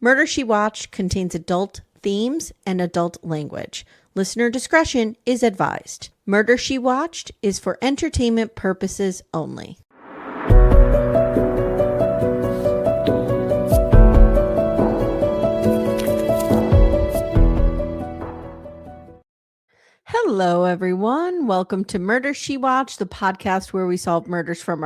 Murder, She Watched contains adult themes and adult language. Listener discretion is advised. Murder, She Watched is for entertainment purposes only. Hello, everyone. Welcome to Murder, She Watched, the podcast where we solve murders from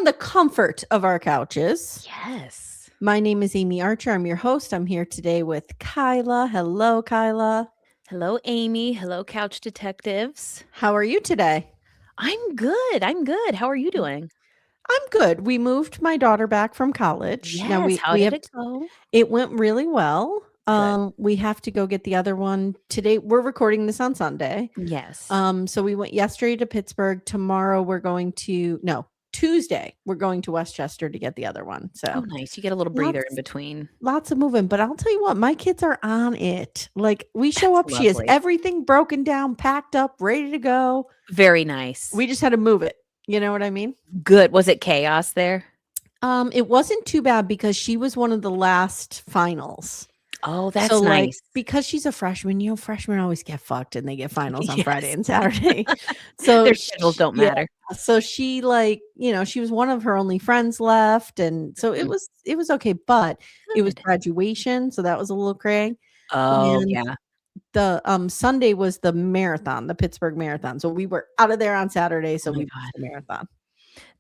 the comfort of our couches. Yes. My name is Amy Archer. I'm your host. I'm here today with Kyla. Hello, Kyla. Hello, Amy. Hello, Couch Detectives. How are you today? I'm good. How are you doing? I'm good. We moved my daughter back from college. Yes. Now How did it go? It went really well. Good. We have to go get the other one today. We're recording this on Sunday. Yes. So we went yesterday to Pittsburgh. Tomorrow Tuesday we're going to Westchester to get the other one. So nice. You get a little breather in between. Lots of moving, but I'll tell you what, my kids are on it. Like we show up, she has everything broken down, packed up, ready to go. Very nice. We just had to move it. You know what I mean? Good. Was it chaos there? It wasn't too bad because she was one of the last finals. Oh, that's nice. Because she's a freshman, freshmen always get fucked and they get finals on Friday and Saturday. So their schedules don't matter. So she she was one of her only friends left. And so it was okay, but it was graduation. So that was a little crazy. Oh, and yeah. The Sunday was the marathon, the Pittsburgh Marathon. So we were out of there on Saturday. So we did the marathon.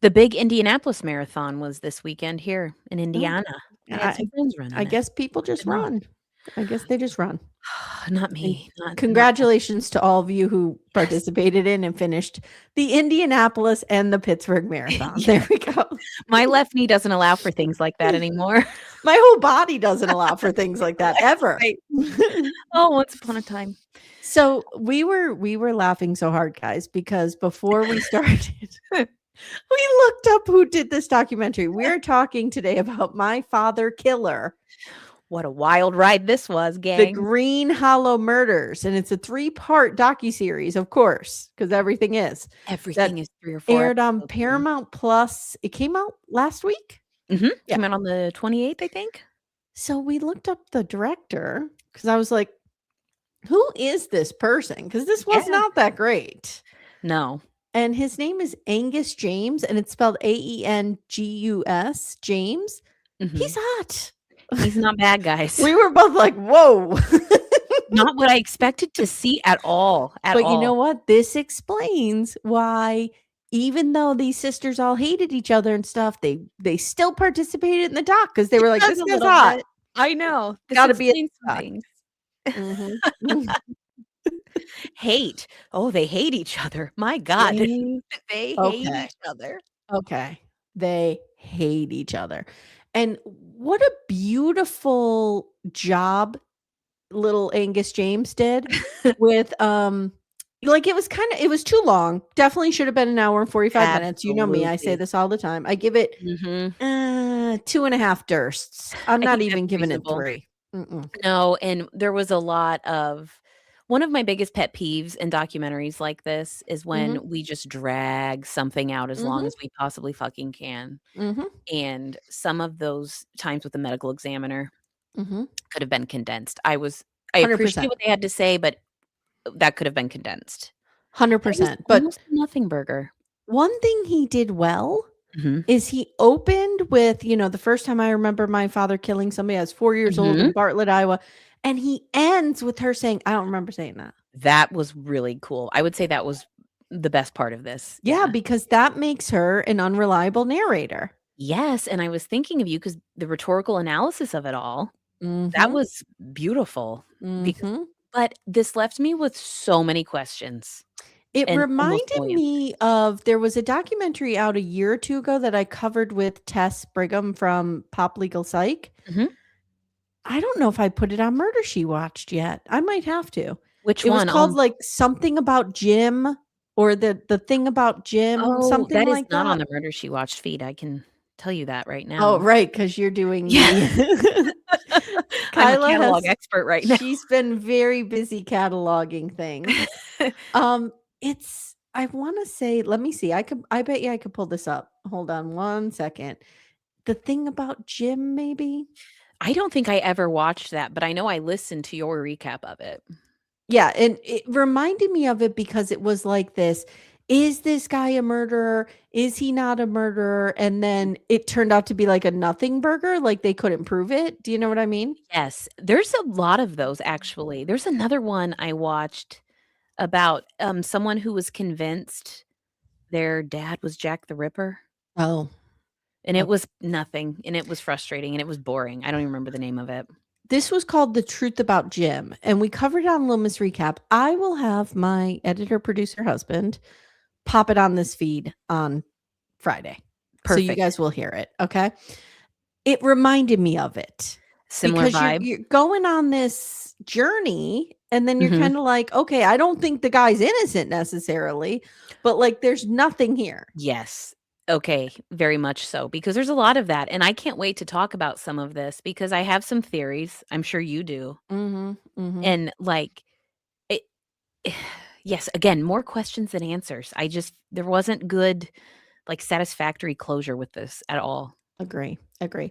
The big Indianapolis Marathon was this weekend here in Indiana. I guess people just run. I guess they just run. Not me. Congratulations to all of you who participated in and finished the Indianapolis and the Pittsburgh Marathon. There we go. My left knee doesn't allow for things like that anymore. My whole body doesn't allow for things like that ever. Oh, once upon a time. So we were laughing so hard, guys, because before we started, we looked up who did this documentary. We're talking today about My Father Killer. What a wild ride this was, gang. The Green Hollow Murders. And it's a 3-part docuseries, of course, because everything is. Everything is 3 or 4. Aired on Paramount Plus. It came out last week? Mm-hmm. Yeah. Came out on the 28th, I think. So we looked up the director because I was like, who is this person? Because this was not that great. No. And his name is Angus James, and it's spelled Aengus, James. Mm-hmm. He's hot. He's not bad, guys. We were both like, whoa. Not what I expected to see at all. But you know what? This explains why, even though these sisters all hated each other and stuff, they still participated in the doc because they were like, this guy's hot. Bit. I know. This gotta be a doc. Mm-hmm. Hate. Oh, they hate each other. My God. They hate each other. Okay. They hate each other. And what a beautiful job little Angus James did with it was too long. Definitely should have been an hour and 45 minutes. You know me, I say this all the time. I give it 2.5 Dursts. I'm not even giving it 3. No, and there was a lot of one of my biggest pet peeves in documentaries like this is when we just drag something out as long as we possibly fucking can. And some of those times with the medical examiner could have been condensed. I appreciate what they had to say, but that could have been condensed. 100%. But nothing burger. One thing he did well is he opened with, the first time I remember my father killing somebody, I was 4 years old in Bartlett, Iowa. And he ends with her saying, I don't remember saying that. That was really cool. I would say that was the best part of this. Yeah, because that makes her an unreliable narrator. Yes. And I was thinking of you because the rhetorical analysis of it all, that was beautiful. But this left me with so many questions. It reminded me of, there was a documentary out a year or two ago that I covered with Tess Brigham from Pop Legal Psych. I don't know if I put it on Murder, She Watched yet. I might have to. Which one? It was called like something about Jim, or the thing about Jim. Something that like is not on the Murder, She Watched feed. I can tell you that right now. Oh, right, because you're doing Kyla, I'm a catalog expert right now. She's been very busy cataloging things. I want to say, let me see. I bet you I could pull this up. Hold on one second. The thing about Jim, maybe. I don't think I ever watched that, but I know I listened to your recap of it. Yeah, and it reminded me of it because it was like this, is this guy a murderer? Is he not a murderer? And then it turned out to be like a nothing burger, like they couldn't prove it. Do you know what I mean? Yes, there's a lot of those actually. There's another one I watched about, someone who was convinced their dad was Jack the Ripper, Oh, and it okay. was nothing, and it was frustrating, and it was boring. I don't even remember the name of it. This was called The Truth About Jim, and we covered it on Little Miss Recap. I will have my editor, producer husband pop it on this feed on Friday. So you Perfect. guys will hear it. Okay. It reminded me of it Similar because you're vibe. you're going on this journey and then you're Mhm. kind of like, okay, I don't think the guy's innocent necessarily, but like there's nothing here. Yes. Okay, very much so, because there's a lot of that, and I can't wait to talk about some of this because I have some theories, I'm sure you do, Mhm. Mhm. and, like, it yes, again, more questions than answers. There wasn't good, like, satisfactory closure with this at all. Agree. Agree.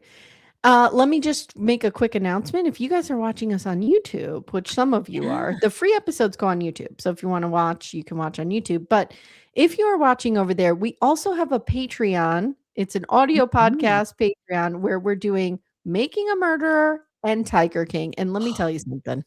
Let me just make a quick announcement. If you guys are watching us on YouTube, which some of you are, Yeah. the free episodes go on YouTube. So if you want to watch, you can watch on YouTube. But if you are watching over there, we also have a Patreon. It's an audio Mhm. podcast Patreon where we're doing Making a Murderer and Tiger King. And let me tell you something.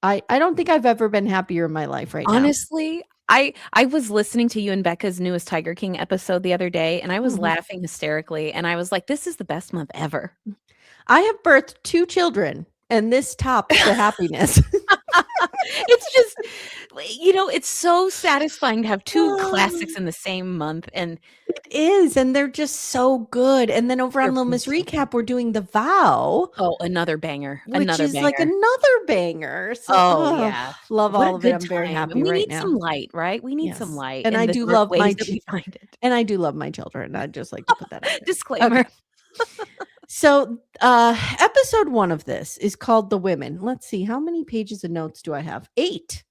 I don't think I've ever been happier in my life right now. Honestly, I was listening to you and Becca's newest Tiger King episode the other day, and I was Mhm. laughing hysterically, and I was like, "This is the best month ever." I have birthed two children, and this tops the happiness. It's just it's so satisfying to have 2 classics in the same month, and It is, and they're just so good, and then over they're on Little both Miss so good. Recap, we're doing The Vow, Oh, another banger, which another is like banger. another banger, so, Oh, yeah. love What a all of it, good I'm very time, and happy we right need now. some light, right? We need some Yes, light and in I the do dark love ways that we find it. and I do love my children, I'd just like to put that out there. Disclaimer. Okay, so, episode 1 of this is called The Women. Let's see, how many pages of notes do I have? 8.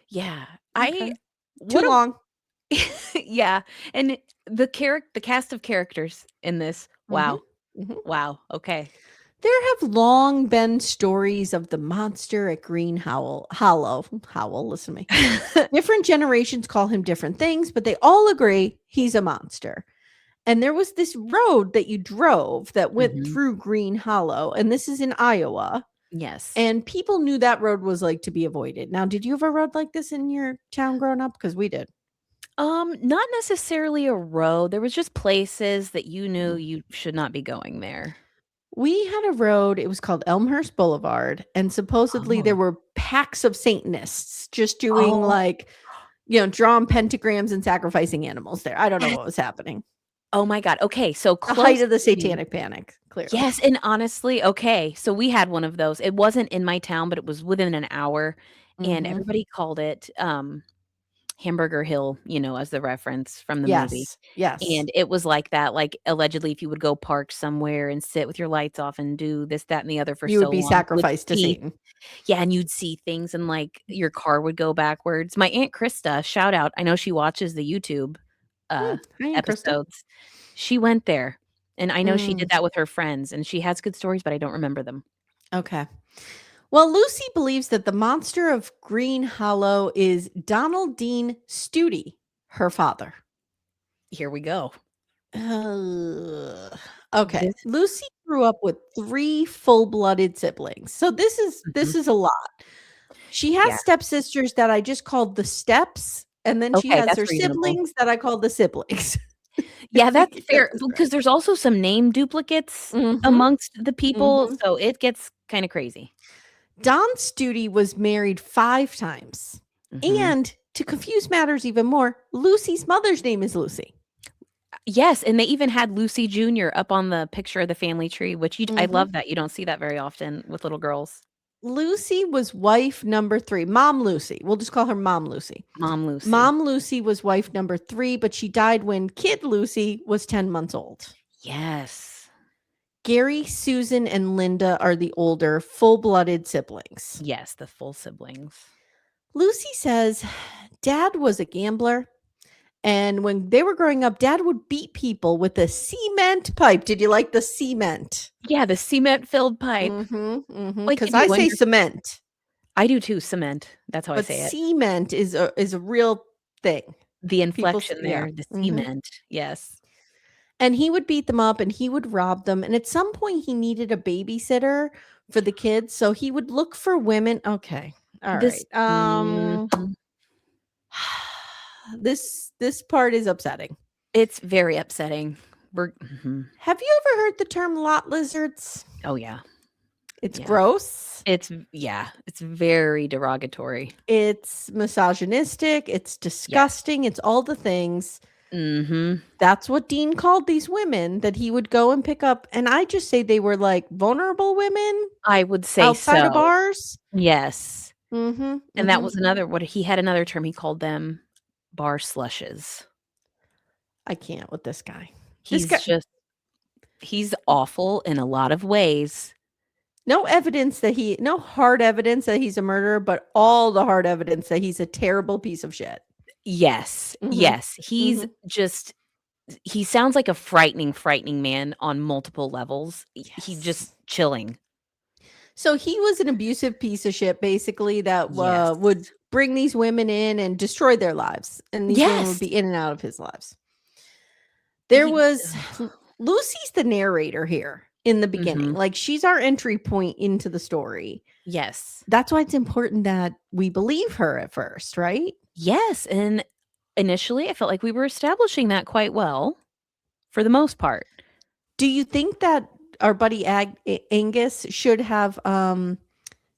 Yeah. Okay. I Too what a long. yeah, and the cast of characters in this, Mhm, wow. mhm. Wow, okay. There have long been stories of the monster at Green Howell, listen to me. Different generations call him different things, but they all agree he's a monster. And there was this road that you drove that went Mhm. through Green Hollow, and this is in Iowa. Yes. And people knew that road was like to be avoided. Now, did you have a road like this in your town growing up? Because we did. Not necessarily a road, there was just places that you knew Mm. you should not be going there. We had a road, it was called Elmhurst Boulevard, and supposedly there Oh. were packs of Satanists just doing Oh, like, drawing pentagrams and sacrificing animals there. I don't know that what was happening. oh my god, okay, so The height close of the to me satanic panic, clearly. yes, and honestly okay, so we had one of those. It wasn't in my town, but it was within an hour, and Mhm. everybody called it, Hamburger Hill, as the reference from the movie, Yes, yes. and it was like that, like, allegedly, if you would go park somewhere and sit with your lights off and do this, that, and the other for You would so be long, you would sacrificed to see Satan. yeah, and you'd see things and, like, your car would go backwards. My Aunt Krista, shout out, I know she watches the YouTube, uh, Hi, Aunt Krista. episodes. She went there, and I know she Mm, did that with her friends, and she has good stories, but I don't remember them. okay. Well, Lucy believes that the monster of Green Hollow is Donald Dean Studi, her father. Here we go. Ugh. Okay. This Lucy grew up with 3 full-blooded siblings. So this is mhm, this is a lot. She has yeah. stepsisters that I just called the steps, and then she Okay, has that's her reasonable. siblings that I call the siblings. Yeah, If we that's could get fair this because right. there's also some name duplicates Mhm, amongst the people, mhm. so it gets kinda crazy. Don Studi was married 5 times. Mhm. And to confuse matters even more, Lucy's mother's name is Lucy. Yes, and they even had Lucy Junior up on the picture of the family tree, which I Mhm. love that, you don't see that very often with little girls. Lucy was wife number 3, Mom Lucy. We'll just call her Mom Lucy. Mom Lucy. Mom Lucy was wife number 3, but she died when kid Lucy was 10 months old. Yes. Gary, Susan, and Linda are the older full-blooded siblings. Yes, the full siblings. Lucy says, Dad was a gambler And when they were growing up, dad would beat people with a cement pipe. Did you like the cement? Yeah, the cement-filled pipe, like you Because I do when say you're cement, I do too, cement. That's how I but say it. cement is a real thing. The People inflection yeah. there, the cement, yes. And he would beat them up and he would rob them, and at some point, he needed a babysitter for the kids, so he would look for women okay, This alright, mhm. this part is upsetting. It's very upsetting. We're mhm. Have you ever heard the term lot lizards? Oh, yeah, It's yeah. gross, Yeah, it's very derogatory. it's misogynistic, it's Yes. disgusting, it's all the things. Mhm. That's what Dean called these women that he would go and pick up, and I just say they were, like, vulnerable women I would say outside of so. bars. Yes, Mhm, and that mhm. was another what he had another term, he called them bar slushes. I can't with this guy. This He's guy just he's awful in a lot of ways. no hard evidence that he's a murderer, but all the hard evidence that he's a terrible piece of shit. Yes, Mhm, yes, he's mhm. just he sounds like a frightening, frightening man on multiple levels. He Yes. just chilling. So he was an abusive piece of shit basically that, Yes. would bring these women in and destroy their lives, and these women would Yes. be in and out of his lives. There He was Lucy's the narrator here in the beginning, Mhm. like, she's our entry point into the story. Yes. That's why it's important that we believe her at first, right? Yes, and initially, I felt like we were establishing that quite well, for the most part. Do you think that our buddy Angus should have,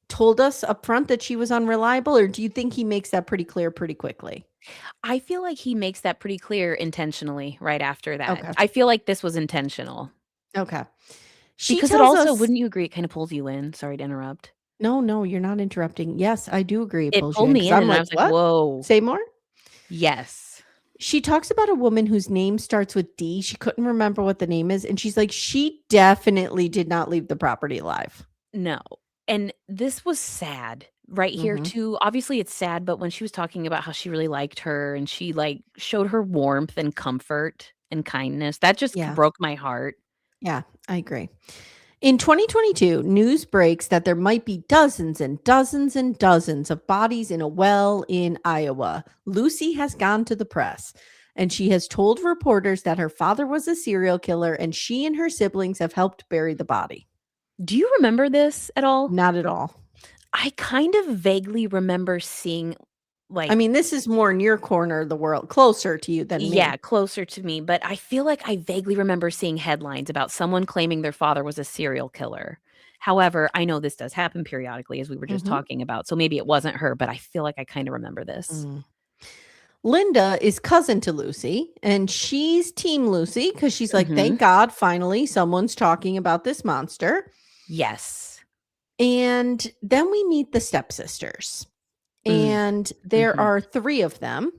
told us upfront that she was unreliable, or do you think he makes that pretty clear pretty quickly? I feel like he makes that pretty clear intentionally right after that. Okay, I feel like this was intentional. okay. She Because it tells also us wouldn't you agree it kinda pulls you in? Sorry to interrupt. no, no, you're not interrupting. Yes, I do agree it It pulls you pulled in me because in, 'cause I'm and I like, was like, "What? "Whoa." Say more?" Yes. She talks about a woman whose name starts with D. She couldn't remember what the name is, and she's like, "She definitely did not leave the property alive." No, and this was sad right here Mhm. too. Obviously, it's sad, but when she was talking about how she really liked her and she, like, showed her warmth and comfort and kindness, that just Yeah, broke my heart. yeah, I agree. In 2022, news breaks that there might be dozens and dozens and dozens of bodies in a well in Iowa. Lucy has gone to the press and she has told reporters that her father was a serial killer and she and her siblings have helped bury the body. Do you remember this at all? Not at all. I kind of vaguely remember seeing, I like mean, this is more in your corner of the world, closer to you than yeah, me. closer to me, but I feel like I vaguely remember seeing headlines about someone claiming their father was a serial killer. However, I know this does happen periodically, as we were just Mhm. talking about, so maybe it wasn't her, but I feel like I kinda remember this. Mm. Linda is cousin to Lucy, and she's team Lucy because she's like, thank Mhm. God, finally, someone's talking about this monster. Yes. And then we meet the stepsisters, Mm. and there Mhm. are 3 of them,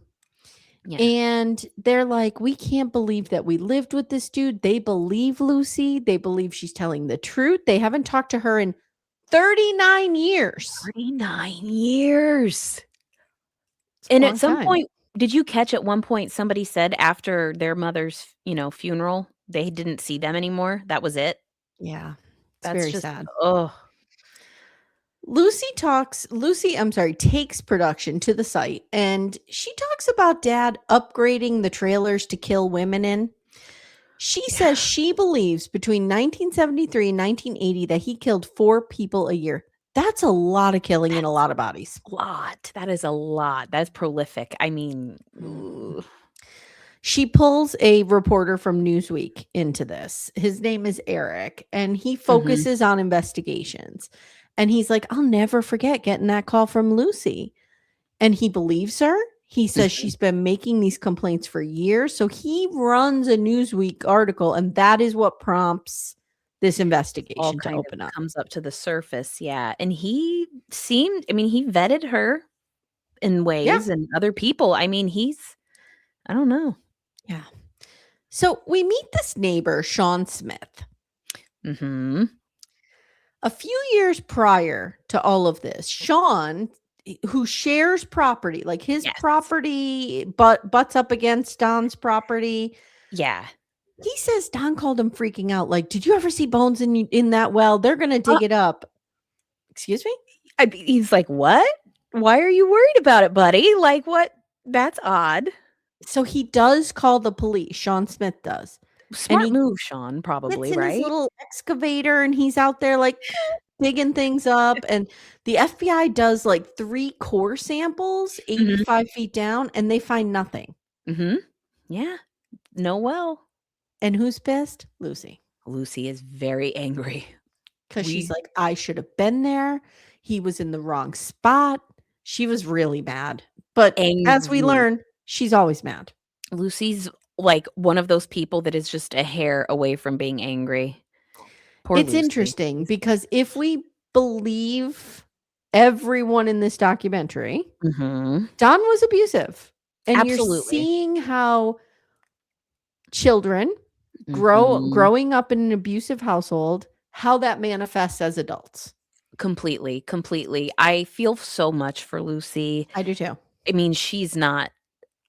Yeah. and they're like, "We can't believe that we lived with this dude." They believe Lucy, they believe she's telling the truth, they haven't talked to her in 39 years. 39 years. It's a And at long some time. point did you catch at one point somebody said after their mother's, funeral, they didn't see them anymore? That was it? Yeah, it's That's very just sad. ugh. I'm sorry, takes production to the site, and she talks about dad upgrading the trailers to kill women in. She Yeah. says she believes between 1973 and 1980 that he killed 4 people a year. That's a lot of killing in a That's lot of bodies. a lot. That is a lot. That's prolific. I mean, Mhm. ooh. She pulls a reporter from Newsweek into this. His name is Eric, and he Mhm. focuses on investigations. And he's like, "I'll never forget getting that call from Lucy." And he believes her. He says Mhm. she's been making these complaints for years. So he runs a Newsweek article, and that is what prompts this All investigation to kind of open up. comes up to the surface, yeah, and he seemed I mean, he vetted her in Yeah. ways and other people. I mean, he's I don't know. Yeah. So we meet this neighbor, Sean Smith. Mhm. A few years prior to all of this, Sean who shares property, like his Yes. property butts up against Don's property. Yeah. He says Don called him freaking out, like, "Did you ever see bones in that well? They're gonna dig it up." Excuse me? He's like, "What? Why are you worried about it, buddy? Like, what? That's odd." So he does call the police, Sean Smith does, and Smart he move, Sean, gets probably, in his right? little excavator, and he's out there, like, digging things up, and the FBI does, like, 3 core samples Mhm. 85 feet down, and they find nothing. Mhm. Yeah. No well. And who's pissed? Lucy. Lucy is very angry. 'Cause she's We like, "I should have been there. He was in the wrong spot." She was really mad, but as we angry. learn, she's always mad. Lucy's, like, one of those people that is just a hair away from being angry. Poor It's Lucy. interesting because if we believe everyone in this documentary, Mhm. Don was abusive, and you're Absolutely. seeing how children Mhm. growing up in an abusive household, how that manifests as adults. Completely, completely. I feel so much for Lucy. I do too. I mean, she's not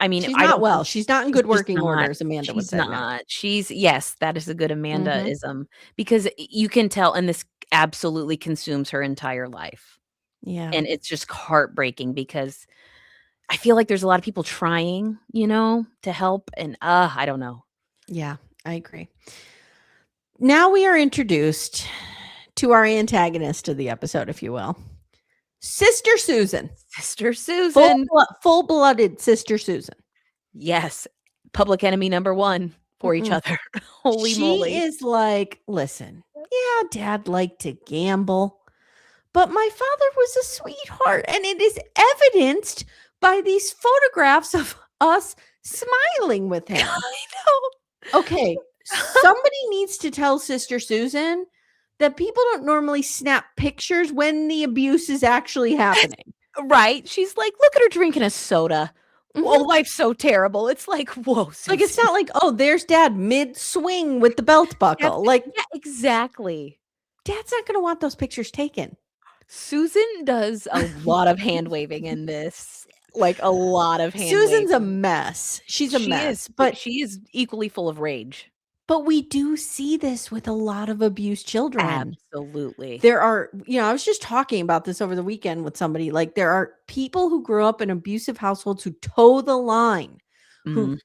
I mean, She's I not don't think well. She's not in she's good just working not order, as Amanda would she's say, no. not. She's yes, that is a good Mhm. Amanda-ism because you can tell and this absolutely consumes her entire life. Yeah. And it's just heartbreaking because I feel like there's a lot of people trying, to help and, I don't know. Yeah, I agree. Now we are introduced to our antagonist of the episode, if you will. Sister Susan. Sister Susan. Full-blooded Sister Susan. Yes. Public enemy number 1 for each Mm-mm. other. Holy She moly. is like, "Listen, yeah, dad liked to gamble, but my father was a sweetheart, and it is evidenced by these photographs of us smiling with him." I know. Okay, somebody needs to tell Sister Susan that people don't normally snap pictures when the abuse is actually happening. Right? She's like, "Look at her drinking a soda. Oh, Mhm. life's so terrible." It's like, "Whoa, Like, it's Susan." not like, "Oh, there's dad mid-swing with the belt That's buckle." Like, yeah, exactly. dad's not gonna want those pictures taken. Susan does a lot of hand waving in this, like, a lot of hand Susan's a waving. mess. She's a mess, but She is equally full of rage. we do see this with a lot of abused children. Absolutely. There are I was just talking about this over the weekend with somebody, like, there are people who grew up in abusive households who toe the line, Mhm,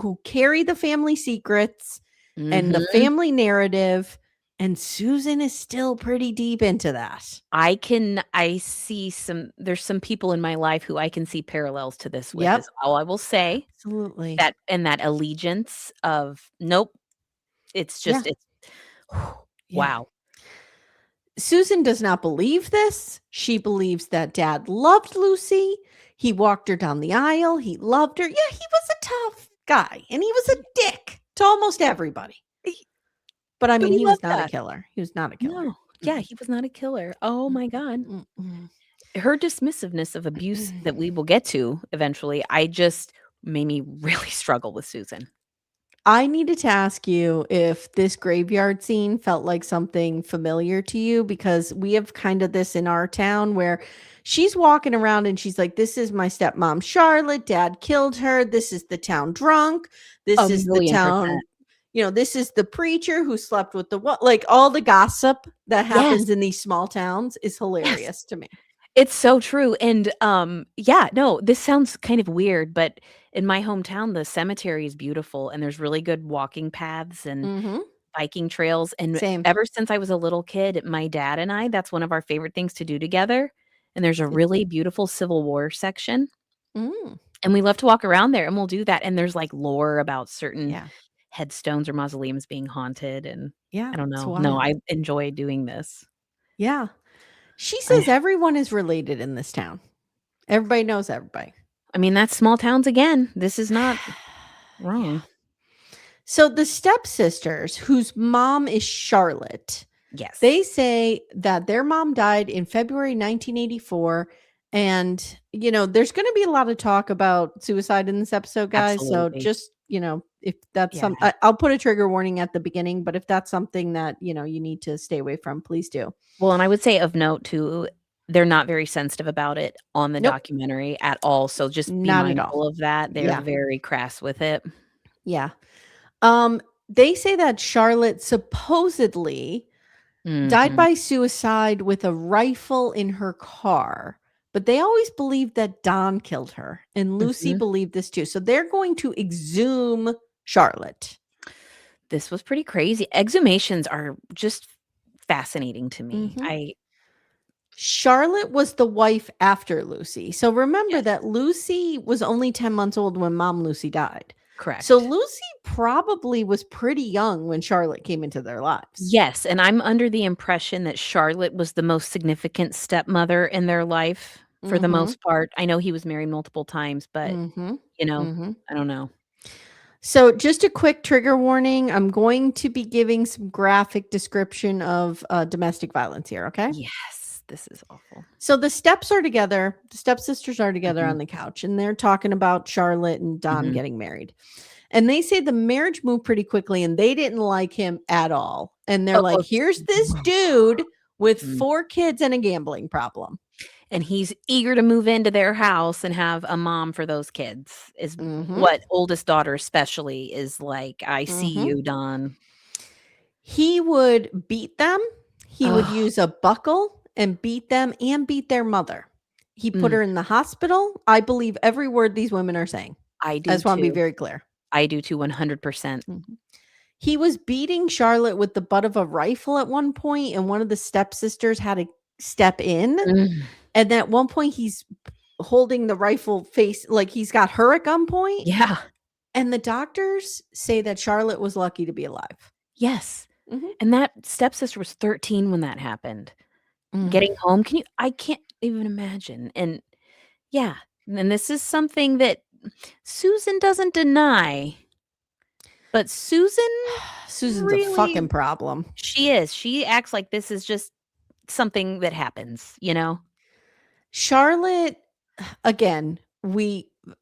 who carry the family secrets and the mhm. family narrative, and Susan is still pretty deep into that. I see there's some people in my life who I can see parallels to this with Yep, is all I will say. absolutely. That allegiance of, nope, it's Yeah, just it's yeah. wow. Susan does not believe this. She believes that dad loved Lucy. He walked her down the aisle. He loved her. Yeah, he was a tough guy, and he was a dick to almost everybody. He But I but mean, he he was loved not a that. killer. He was not a killer. No. Yeah, Mm-mm. he was not a killer. Oh my god. Mm-mm. Her dismissiveness of abuse that we will get to eventually, I just made me really struggle with Susan. I needed to ask you if this graveyard scene felt like something familiar to you, because we have kind of this in our town where she's walking around and she's like, "This is my stepmom, Charlotte. Dad killed her. This is the town drunk. This is the town, 1,000,000%. this is the preacher who slept with the what?" Like, all the gossip that Yes, happens in these small towns is yes. hilarious to me. It's so true, and, yeah, no, this sounds kind of weird, but in my hometown, the cemetery is beautiful, and there's really good walking paths and Mhm. biking trails, and Same. ever since I was a little kid, my dad and I, that's one of our favorite things to do together, and there's a It's really beautiful Civil War section, mm, and we love to walk around there, and we'll do that, and there's, like, lore about certain yeah. headstones or mausoleums being haunted, and Yeah, I don't it's know. No, wild. I enjoy doing this. Yeah. She I says everyone is related in this town. Everybody knows everybody. I mean, that's small towns again. This is not Yeah. wrong. So the stepsisters, whose mom is Charlotte, Yes, they say that their mom died in February 1984. And, there's going to be a lot of talk about suicide in this episode, guys. So absolutely. just, if that's Yeah. I'll put a trigger warning at the beginning, but if that's something that, you need to stay away from, please do. Well, and I would say of note too, they're not very sensitive about it on the Nope, documentary at all, so just be not at all. mindful of that. They're Yeah, very crass with it. yeah. They say that Charlotte supposedly died Mhm, by suicide with a rifle in her car, but they always believed that Don killed her, and Lucy mhm. believed this too. So they're going to exhume Charlotte. This was pretty crazy. Exhumations are just fascinating to me. Mhm. I Charlotte was the wife after Lucy. So remember Yes, that Lucy was only 10 months old when Mom Lucy died. So correct. Lucy probably was pretty young when Charlotte came into their lives. Yes, and I'm under the impression that Charlotte was the most significant stepmother in their life for the Mhm. most part. I know he was married multiple times, but, Mhm. you know, Mhm. I don't know. So just a quick trigger warning, I'm going to be giving some graphic description of domestic violence here, okay? Yes, this is awful. So the stepsisters are together Mhm, on the couch and they're talking about Charlotte and Don mhm. getting married. And they say the marriage moved pretty quickly and they didn't like him at all. And they're like, Oh, here's this dude with mm, 4 kids and a gambling problem. and he's eager to move into their house and have a mom for those kids is Mhm. what oldest daughter especially is like, "I see Mhm. you, Don." He would beat them. He would Oh, use a buckle and beat them and beat their mother. He put mm, her in the hospital. I believe every word these women are saying. I I do just want to be too. very clear. I do too, 100%. Mhm. He was beating Charlotte with the butt of a rifle at one point, and one of the stepsisters had to step in. Mm, And then at one point, he's holding the rifle face like he's got her at gunpoint. yeah, And the doctors say that Charlotte was lucky to be alive. yes, Mhm. and that stepsister was 13 when that happened. Mm. Getting home, I can't even imagine, and yeah, and this is something that Susan doesn't deny, but Susan Susan's a really fucking problem. she is, she acts like this is just something that happens, you know? Charlotte, again,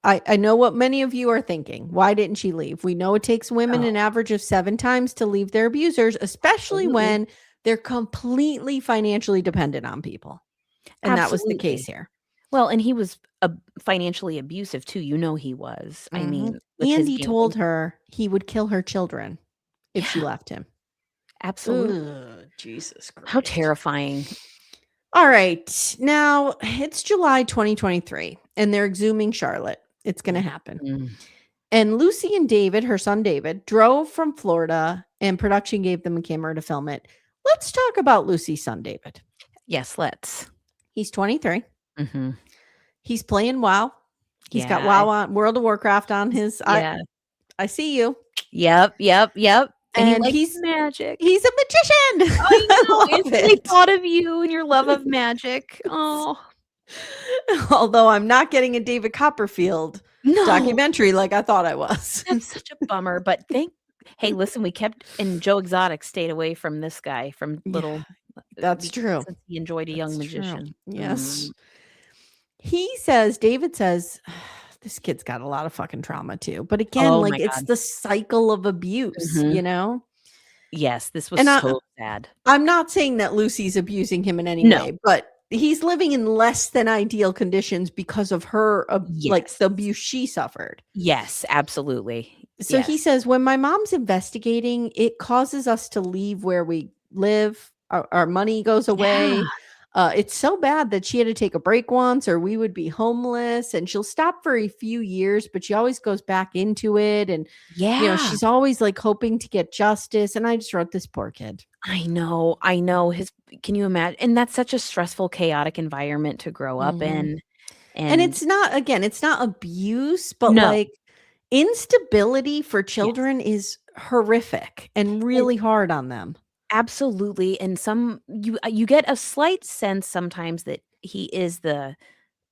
I know what many of you are thinking. Why didn't she leave? We know it takes women Oh, an average of 7 times to leave their abusers, especially absolutely. when they're completely financially dependent on people. And that was the case Absolutely. here. Well, and he was financially abusive too, you know he was. I Mhm. mean, with And his he gambling told her he would kill her children if she yeah, left him. absolutely. Ugh, Jesus How Christ. terrifying. All right. Now, it's July 2023 and they're exhuming Charlotte. It's going to happen. Mm. And Lucy and David, her son David, drove from Florida and production gave them a camera to film it. Let's talk about Lucy's son David. Yes, let's. He's 23. Mhm. He's playing WoW. He's got Yeah. WoW on World of Warcraft on his Yeah. I see you. Yep, yep, yep, and he And likes magic. he's a magician. I I know, love instantly it. thought of you and your love of magic. Oh, Although I'm not getting a David Copperfield no, documentary like I thought I was. that's such a bummer, but thank hey, listen, we kept and Joe Exotic stayed away from this guy from Yeah, little that's be true. since he enjoyed a young That's true. magician. Yes. David says, this kid's got a lot of fucking trauma too. But again, Oh like my it's god. the cycle of abuse, Mhm. you know? Yes, this was And so sad. I'm not saying that Lucy's abusing him in any No. way, but he's living in less than ideal conditions because of her, like Yes. the abuse she suffered. Yes, absolutely. So he Yes. says, when my mom's investigating, it causes us to leave where we live. Our money goes Yeah. away. It's so bad that she had to take a break once, or we would be homeless. And she'll stop for a few years, but she always goes back into it. And, Yeah. she's always like hoping to get justice. And I just wrote this poor kid. I know his can you imagine? And that's such a stressful, chaotic environment to grow up Mhm. in, And and it's not, again, it's not abuse, but no. like instability for Yes. children is horrific and And really hard on them. absolutely, and you get a slight sense sometimes that he is the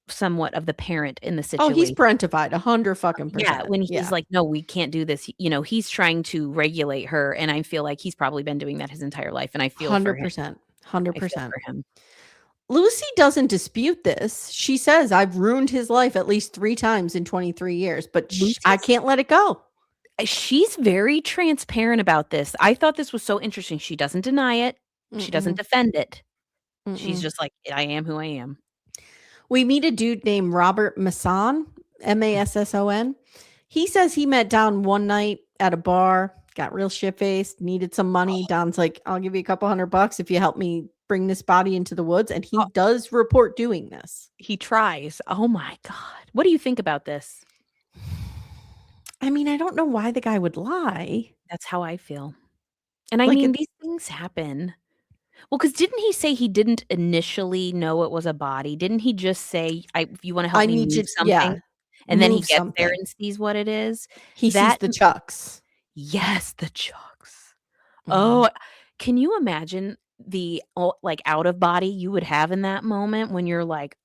somewhat of the parent in the Oh, he's situation. parentified 100 fucking Yeah, percent. when he's Yeah, like, "No, we can't do this," he's trying to regulate her, and I feel like he's probably been doing that his entire life, and I feel for him. 100%, I feel 100%. for him. Lucy doesn't dispute this. She says, "I've ruined his life at least 3 times in 23 years, but I Lucy's can't let it go." she's very transparent about this. I thought this was so interesting. She doesn't deny it. She doesn't Mm-mm, defend it. She's Mm-mm. just like, "I am who I am." We meet a dude named Robert Masson, Masson. He says he met Don one night at a bar, got real shit faced, needed some money. Don's like, I'll give you a couple $100 if you help me bring this body into the woods. And he Oh, does report doing this. he tries. Oh my god. What do you think about this? I mean, I don't know why the guy would lie. That's how I feel. And I Like, mean, these things happen. Well, because 'cause didn't he say he didn't initially know it was a body? Didn't he just say, "I you wanna help I me need move to, yeah, something?" And then he move gets there something. and sees what it is? He sees That the chucks. yes, the chucks. Mhm. Oh, can you imagine the like, out of body you would have in that moment when you're like,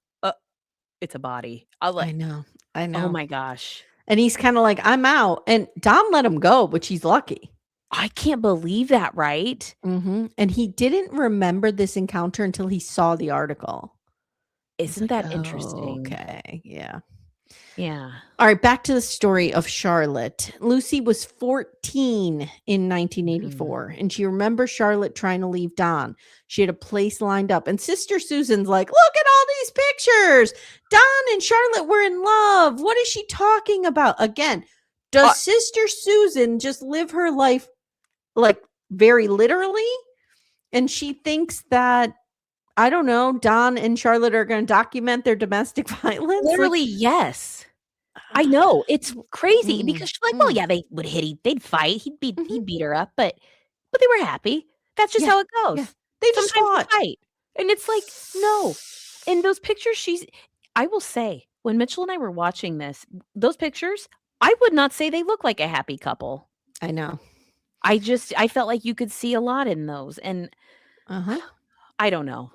it's a body." I like I know. I oh know. my gosh. And he's kind of like, I'm out. And Don let him go, which he's lucky. I can't believe that, right? And he didn't remember this encounter until he saw the article. He's Isn't like, that "Oh, interesting? okay. Yeah." Yeah. All right, back to the story of Charlotte. Lucy was 14 in Mhm. 1984, and she remembers Charlotte trying to leave Don. She had a place lined up, and Sister Susan's like, "Look at all these pictures. Don and Charlotte were in love. What is she talking about?" Again, Uh, does Sister Susan just live her life like very literally? And she thinks that, I don't know, Don and Charlotte are going to document their domestic violence? Like, literally, yes. I know, it's crazy because mm, she's like, "Well, mm, yeah, they would they'd fight, mhm. he'd beat her up, but they were happy. That's just Yeah, how it yeah. goes. They just Sometimes they fought. fight." And it's like, "No." In those pictures, I will say, when Mitchell and I were watching this, those pictures, I would not say they look like a happy couple. I know. I felt like you could see a lot in those, and Uh-huh. I don't know.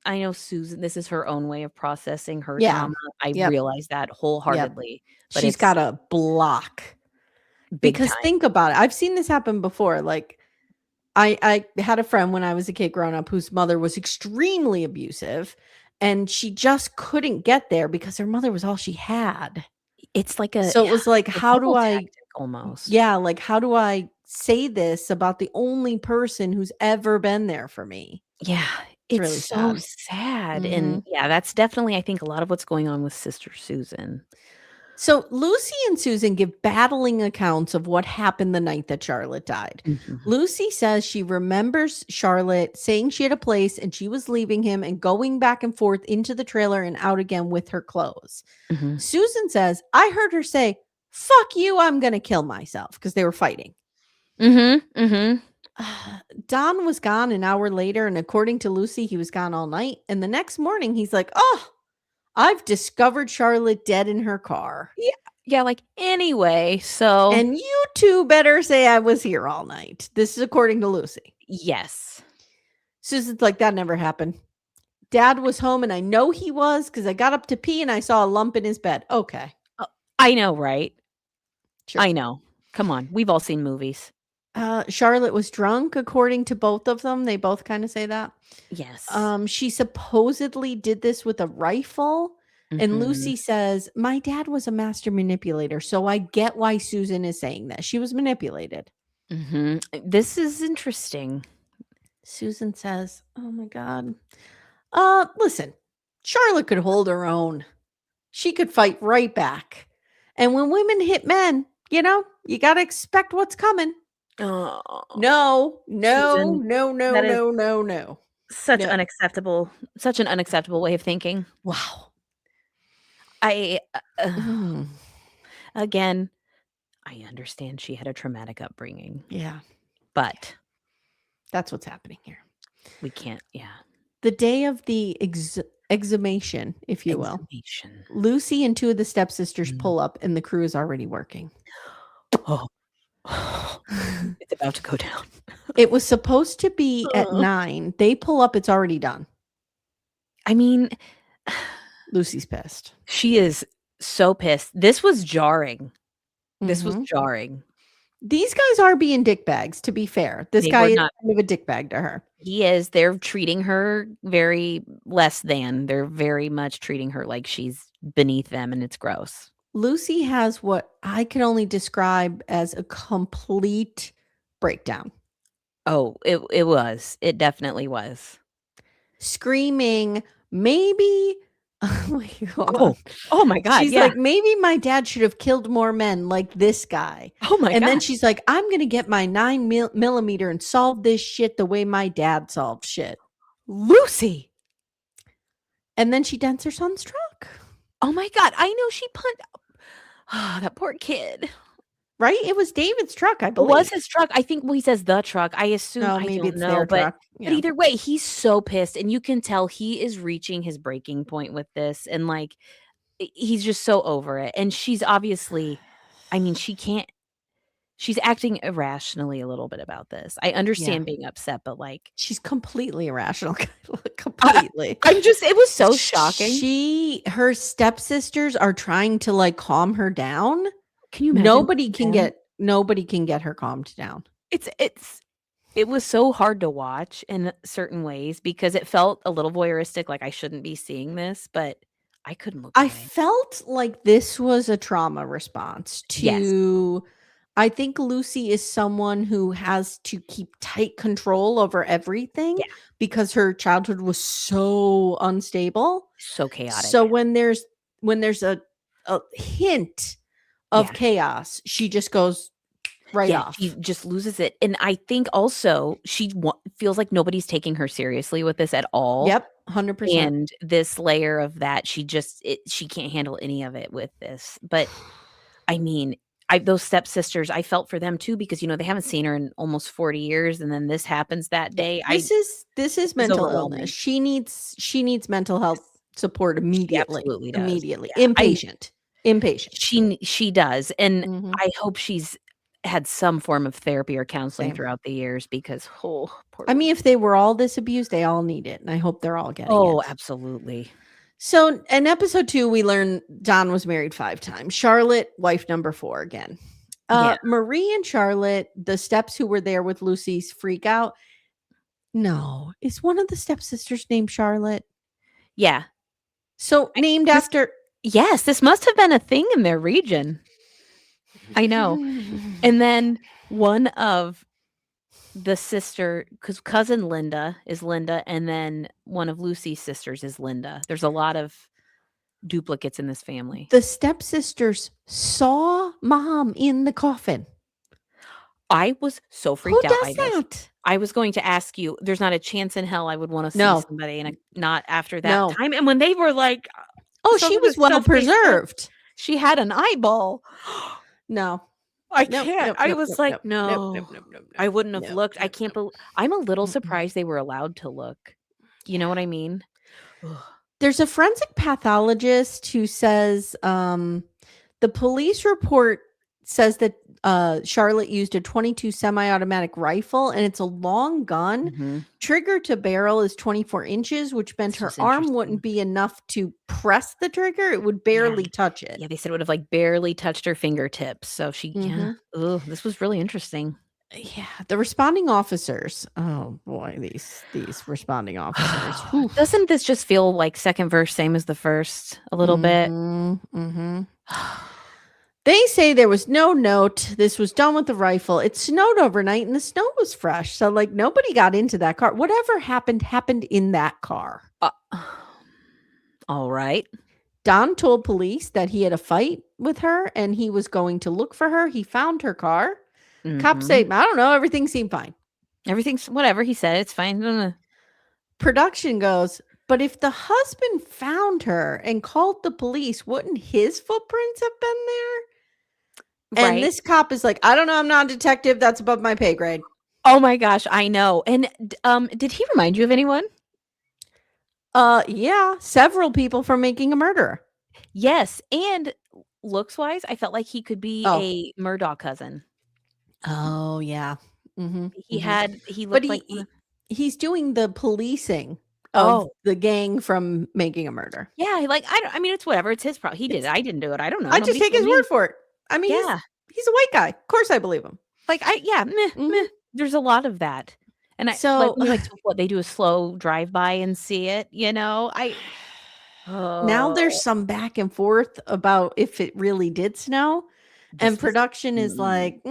I know Susan, this is her own way of processing her Yeah. trauma. I Yep. realize that Yep. wholeheartedly, but She's it's got a block. big Because time. think about it. I've seen this happen before. Like, I had a friend when I was a kid growing up whose mother was extremely abusive, and she just couldn't get there because her mother was all she had. It's like a So it was like, how do survival I, tactic almost. yeah, like, how do I say this about the only person who's ever been there for me? Yeah, It's it's really so sad. sad, and Mhm. yeah, that's definitely, I think, a lot of what's going on with Sister Susan. So Lucy and Susan give battling accounts of what happened the night that Charlotte died. Mhm, Lucy says she remembers Charlotte saying she had a place and she was leaving him and going back and forth into the trailer and out again with her clothes. mhm. Susan says, I heard her say, "Fuck you, I'm going to kill myself," because they were fighting. Mhm, mhm. Don was gone an hour later, and according to Lucy, he was gone all night. And the next morning, he's like, "Oh, I've discovered Charlotte dead in her car. Yeah, yeah, like, anyway, so And you two better say I was here all night." This is according to Lucy. yes. Susan's like, "That never happened. Dad was home and I know he was because I got up to pee and I saw a lump in his bed." Okay, Oh, I know, right? sure. I know. Come on, we've all seen movies. Charlotte was drunk, according to both of them. They both kind of say that. Yes. She supposedly did this with a rifle. And Mhm, Lucy says, "My dad was a master manipulator. So I get why Susan is saying that. She was manipulated." mhm. This is interesting. Susan says, "Oh my God. Listen, Charlotte could hold her own. She could fight right back. And when women hit men, you got to expect what's coming." Oh, No, no, Susan, no, no, that is no, no, no. such No. unacceptable such an unacceptable way of thinking. Wow. I Mm, again, I understand she had a traumatic upbringing, yeah. Yeah. but That's what's happening here. we can't yeah. The day of the exhumation, if you will, Exhumation. Lucy and two of the stepsisters Mm. pull up and the crew is already working. Oh. It's about to go down. It was supposed to be at Ugh. 9. They pull up, it's already done. I mean, Lucy's pissed. she is so pissed. This was jarring. This was Mhm. jarring. These guys are being dickbags, to be fair. This They guy were is not kind of a dickbag to her. he is, they're treating her very less than. They're very much treating her like she's beneath them, and it's gross. Lucy has what I can only describe as a complete breakdown. Oh, it was. It definitely was. screaming, maybe wait, hold on. Oh. Oh my god, She's yeah. like, "Maybe my dad should have killed more men like this guy." Oh my And then god. she's like, "I'm gonna get my 9 millimeter and solve this shit the way my dad solved shit." Lucy! And then she dents her son's truck. Oh my god, I know she that poor kid. Right? It was David's truck, I It was believe. his truck. I think well, he says the truck. I assume Oh, I maybe don't it's know, their but truck. Yeah. either way, he's so pissed, and you can tell he is reaching his breaking point with this, and, like, he's just so over it, and she's obviously I mean, she's acting irrationally a little bit about this. I Yeah. understand being upset, but, like, She's completely irrational, I completely. I'm just it was so shocking. Her stepsisters are trying to, like, calm her down. Can you imagine them? Nobody can get her calmed down. It was so hard to watch in certain ways because it felt a little voyeuristic, like I shouldn't be seeing this, but I couldn't look I away. felt like this was a trauma response Yes. to I think Lucy is someone who has to keep tight control over everything Yeah. because her childhood was so unstable. So So chaotic. when there's a hint of Yeah. chaos, she just goes right Yeah, she off. just loses it, and I think also she feels like nobody's taking her seriously with this at all, Yep, 100%. and this layer of that, she can't handle any of it with this, but, I mean, those stepsisters, I felt for them too because, they haven't seen her in almost 40 years, and then this happens that day, This is it's mental illness. overwhelming. She needs mental health Yes. support She immediately, absolutely does. immediately. Yeah, Impatient. she does, and Mhm. I hope she's had some form of therapy or counseling Same. throughout the years because, oh, poor I mean, Lucy. if they were all this abused, they all need it, and I hope they're all getting Oh, it. absolutely. So, in episode 2, we learn Don was married 5 times. Charlotte, wife number 4 again. Yeah, Marie and Charlotte, the steps who were there with Lucy's freak out. No, is one of the stepsisters named Charlotte? yeah. So, I named this after Yes, this must have been a thing in their region. I know, and then one of the sister, because cousin Linda is Linda, and then one of Lucy's sisters is Linda. There's a lot of duplicates in this family. The stepsisters saw mom in the coffin. I was so Who freaked out by does this. that? I was going to ask you, there's not a chance in hell I would wanna see No, somebody in a not after that no. time, and when they were like, Oh, some she of the was well stuff they said, preserved. she had an eyeball. No. I Nope, can't. nope, I nope, was nope, like, nope, nope, nope, "No." nope, nope, I nope, wouldn't have nope, looked. I nope, can't nope. bel I'm a little Mm-mm. surprised they were allowed to look. You know what I mean? Ugh. There's a forensic pathologist who says, the police report says that, Charlotte used a .22 semi-automatic rifle, and it's a long gun. Mhm. Trigger to barrel is 24 inches, which meant This her was arm wouldn't interesting. be enough to press the trigger, it would Yeah. barely touch it. Yeah, they said it would have, like, barely touched her fingertips, so she yeah. Mhm. Ugh, this was really interesting. Yeah, the responding officers. Oh boy, these responding officers. Whew. Doesn't this just feel like second verse same as the first a little bit? Mhm, mhm. They say there was no note. This was done with the rifle. It snowed overnight and the snow was fresh. So, like, nobody got into that car. Whatever happened in that car. Uh, alright. Don told police that he had a fight with her and he was going to look for her. He found her car. Cops say, Mhm. I don't know, everything seemed fine. Everything's whatever he said, it's fine. Production goes, but if the husband found her and called the police, wouldn't his footprints have been there? And Right? this cop is like, I don't know, I'm not a detective. That's above my pay grade. Oh my gosh, I know. And did he remind you of anyone? Yeah, several people from Making a Murderer. Yes, and looks-wise, I felt like he could be Oh. a Murdaugh cousin. Oh, yeah. Mhm, mhm. He But looked like one of he's doing the policing of Oh, the gang from Making a Murder. yeah, like, I mean, it's whatever, it's his he did It's it, I didn't do it, I don't know, I just nobody take told his word me. for it. I mean, Yeah, he's a white guy. Of course I believe him. like, yeah, meh, meh, Mhm. there's a lot of that. And I like, So when you're like, so what, they do a slow drive-by and see it, you know? now Oh, there's some back and forth about if it really did snow, and this was production is mm. like,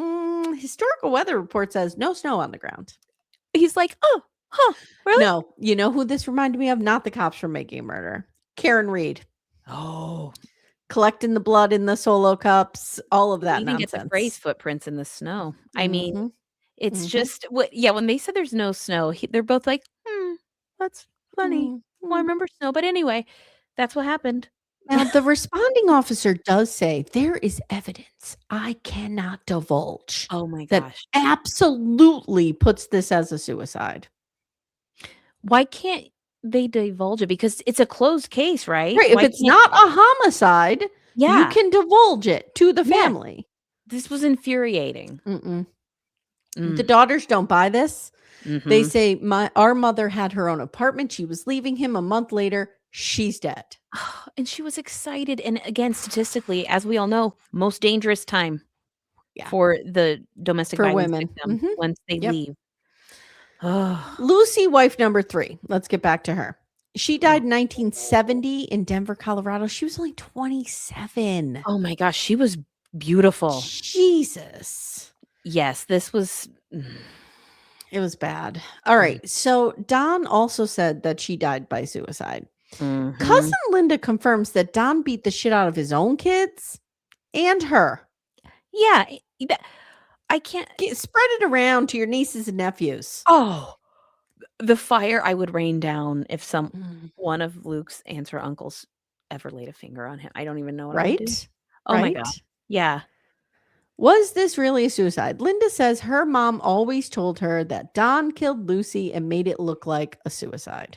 historical weather report says no snow on the ground. He's like, "Oh." Huh, really? No, you know who this reminded me of? Not the cops from Making a Murderer. Karen Reed. Oh, Collecting the blood in the Solo cups, all of we that even get the phrase nonsense. "footprints in the snow." I mean, Mhm, it's mhm, just what yeah, when they said there's no snow, they're both like, "Hmm, that's funny. mm, Well, I mm. remember snow." But anyway, that's what happened. Now the responding officer does say, "There is evidence I cannot divulge Oh my that gosh. absolutely puts this as a suicide." Why can't they divulge it? Because it's a closed case, right? Right, if Why it's can't not a homicide, you Yeah, can divulge it to the yes, family. this was infuriating. Mm-mm. The Mm, daughters don't buy this. They mhm. say, "Our mother had her own apartment. She was leaving him a month later. She's dead." And she was excited, and again, statistically, as we all know, most dangerous time Yeah, for the domestic for violence women. victim Mhm. once they Yep. leave. Oh, Lucy, wife number 3. Let's get back to her. She died oh. in 1970 in Denver, Colorado. She was only 27. Oh my gosh, she was beautiful. Jesus. Yes, this was It was bad. All mm, right. So Don also said that she died by suicide. mhm. Cousin Linda confirms that Don beat the shit out of his own kids and her. Yeah, I can't Spread it around to your nieces and nephews. oh, the fire I would rain down if some Mm. one of Luke's aunts or uncles ever laid a finger on him. I don't even know what I would do. Right? Oh my god. Right? Yeah. Was this really a suicide? Linda says her mom always told her that Don killed Lucy and made it look like a suicide.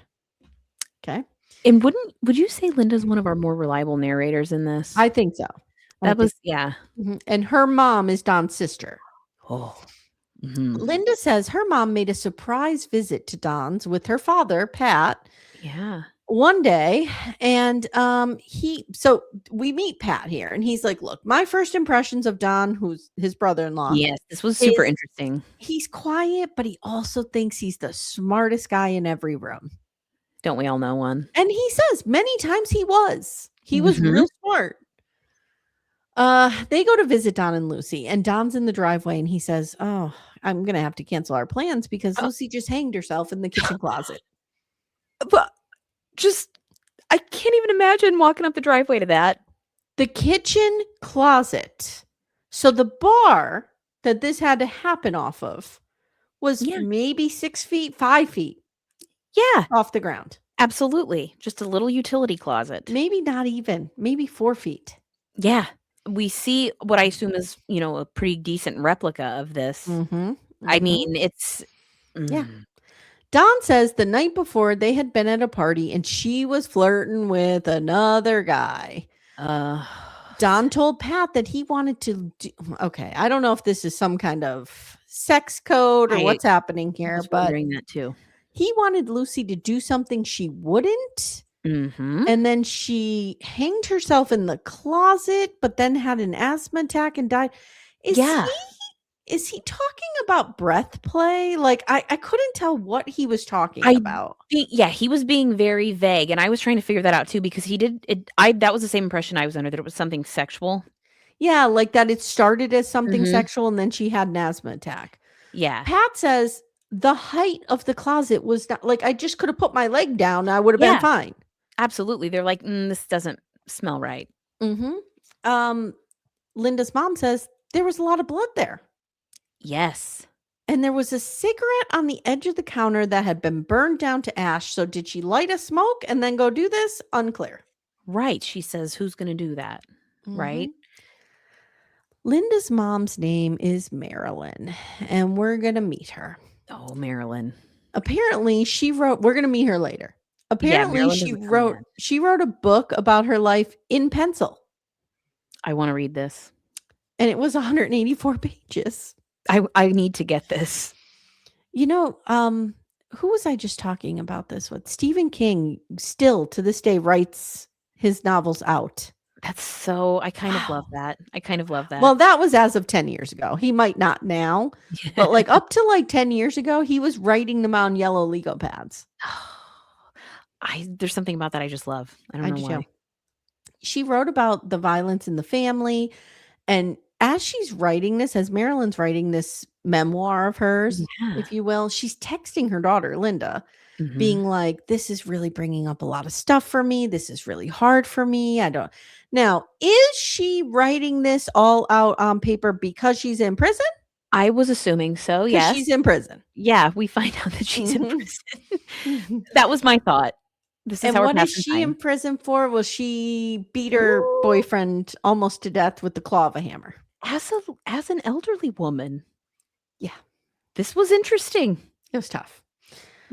Okay. And would you say Linda's one of our more reliable narrators in this? I think so. I That think. was yeah. Mhm. And her mom is Don's sister. Oh. Mhm. Linda says her mom made a surprise visit to Don's with her father, Pat, Yeah. one day. And so we meet Pat here, and he's like, "Look, my first impressions of Don, who's his brother-in-law, Yes, this was super is interesting. he's quiet, but he also thinks he's the smartest guy in every room." Don't we all know one? And he says many times he was. He was Mhm. real smart. They go to visit Don and Lucy, and Don's in the driveway, and he says, "Oh, I'm gonna have to cancel our plans because Uh, Lucy just hanged herself in the kitchen closet." but just I can't even imagine walking up the driveway to that. The kitchen closet. So the bar that this had to happen off of was Yeah. maybe 6 feet, 5 feet Yeah, off the ground. absolutely. Just a little utility closet. Maybe not even, maybe 4 feet. Yeah. We see what I assume is, a pretty decent replica of this. Mhm, I mhm. mean, it's Yeah. mm, Don says the night before they had been at a party and she was flirting with another guy. uh, Don told Pat that he wanted to do, okay, I don't know if this is some kind of sex code or I what's happening here, was but wondering that too. he wanted Lucy to do something she wouldn't. Mhm. And then she hanged herself in the closet, but then had an asthma attack and died. Is he Yeah. is he talking about breath play? Like I couldn't tell what he was talking I about. think yeah, he was being very vague, and I was trying to figure that out too because he did it I that was the same impression I was under, that it was something sexual. Yeah, like that it started as something Mhm. sexual and then she had an asthma attack. Yeah. Pat says the height of the closet was not like I just could have put my leg down, I would have been Yeah, fine. absolutely. They're like, this doesn't smell right." Mhm. Um, Linda's mom says there was a lot of blood there. Yes. And there was a cigarette on the edge of the counter that had been burned down to ash. So did she light a smoke and then go do this? Unclear. Right, she says, "Who's gonna do that?" Right? Mhm. Linda's mom's name is Marilyn, and we're going to meet her. Oh, Marilyn. Apparently, she wrote we're going to meet her later. Yeah, Apparently, Marilyn she doesn't come wrote in. she wrote a book about her life in pencil, I wanna read this. and it was 184 pages. I need to get this. You know, who was I just talking about this with? Stephen King still to this day writes his novels out. That's so I kind of love Wow. that. I kind of love that. Well, that was as of 10 years ago. He might not now, but, like, up to, like, 10 years ago, he was writing them on yellow Lego pads. I there's something about that I just love. I don't I know do too. why. She wrote about the violence in the family, and as she's writing this, as Marilyn's writing this memoir of hers, Yeah. if you will, she's texting her daughter, Linda, Mhm. being like, "This is really bringing up a lot of stuff for me. This is really hard for me. I don't." Now, is she writing this all out on paper because she's in prison? I was assuming so, Because yes. she's in prison. Yeah, we find out that she's in Mhm. prison. Mhm. That was my thought. This is And how we're what is passing she in time. prison for? Well, she beat her Ooh, boyfriend almost to death with the claw of a hammer. as an elderly woman, Yeah, this was interesting. it was tough.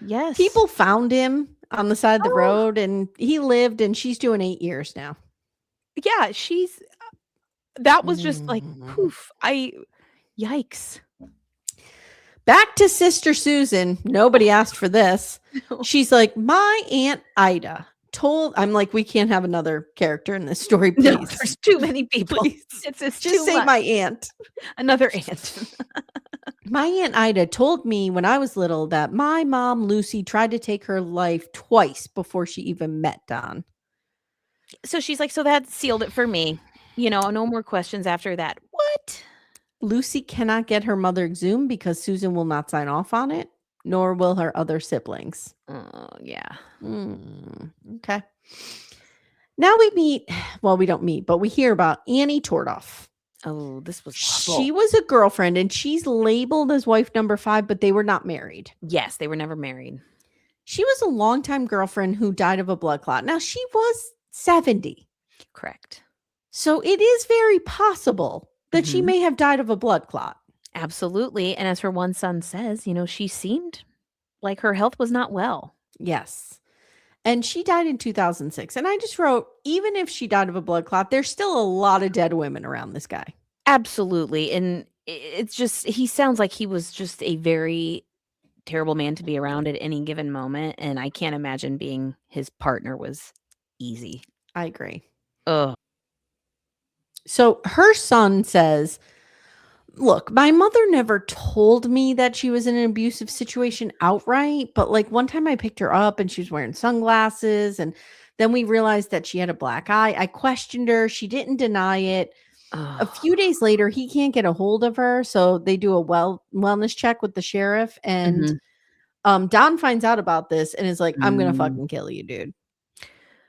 Yes. People found him on the side of the Oh, road, and he lived, and she's doing 8 years now. yeah, that was just like, Mhm. poof, yikes. Back to Sister Susan. Nobody asked for this. She's like, "My Aunt Ida told." I'm like, "We can't have another character in this story, No, please. there's too many people. Please. It's just Just too say much. my aunt." Another aunt. My Aunt Ida told me when I was little that my mom, Lucy, tried to take her life twice before she even met Don. So she's like, "So that sealed it for me. No more questions after that." What? Lucy cannot get her mother exhumed because Susan will not sign off on it, nor will her other siblings. Oh, yeah. Okay. Now we meet, well, we don't meet, but we hear about Annie Tordoff. Oh, this was She awful. was a girlfriend and she's labeled as wife number 5, but they were not married. Yes, they were never married. She was a longtime girlfriend who died of a blood clot. Now, she was 70. Correct. So it is very possible that she Mhm. may have died of a blood clot. Absolutely, and as her one son says, she seemed like her health was not well. Yes. And she died in 2006. And I just wrote, even if she died of a blood clot, there's still a lot of dead women around this guy. Absolutely, and it's just he sounds like he was just a very terrible man to be around at any given moment, and I can't imagine being his partner was easy. I agree. Ugh. So her son says, "Look, my mother never told me that she was in an abusive situation outright, but like one time I picked her up and she was wearing sunglasses, and then we realized that she had a black eye. I questioned her. She didn't deny it. A Ugh. few days later, he can't get a hold of her, so they do a wellness check with the sheriff, and Mhm. Don finds out about this and is like, 'I'm gonna Mm. fucking kill you, dude.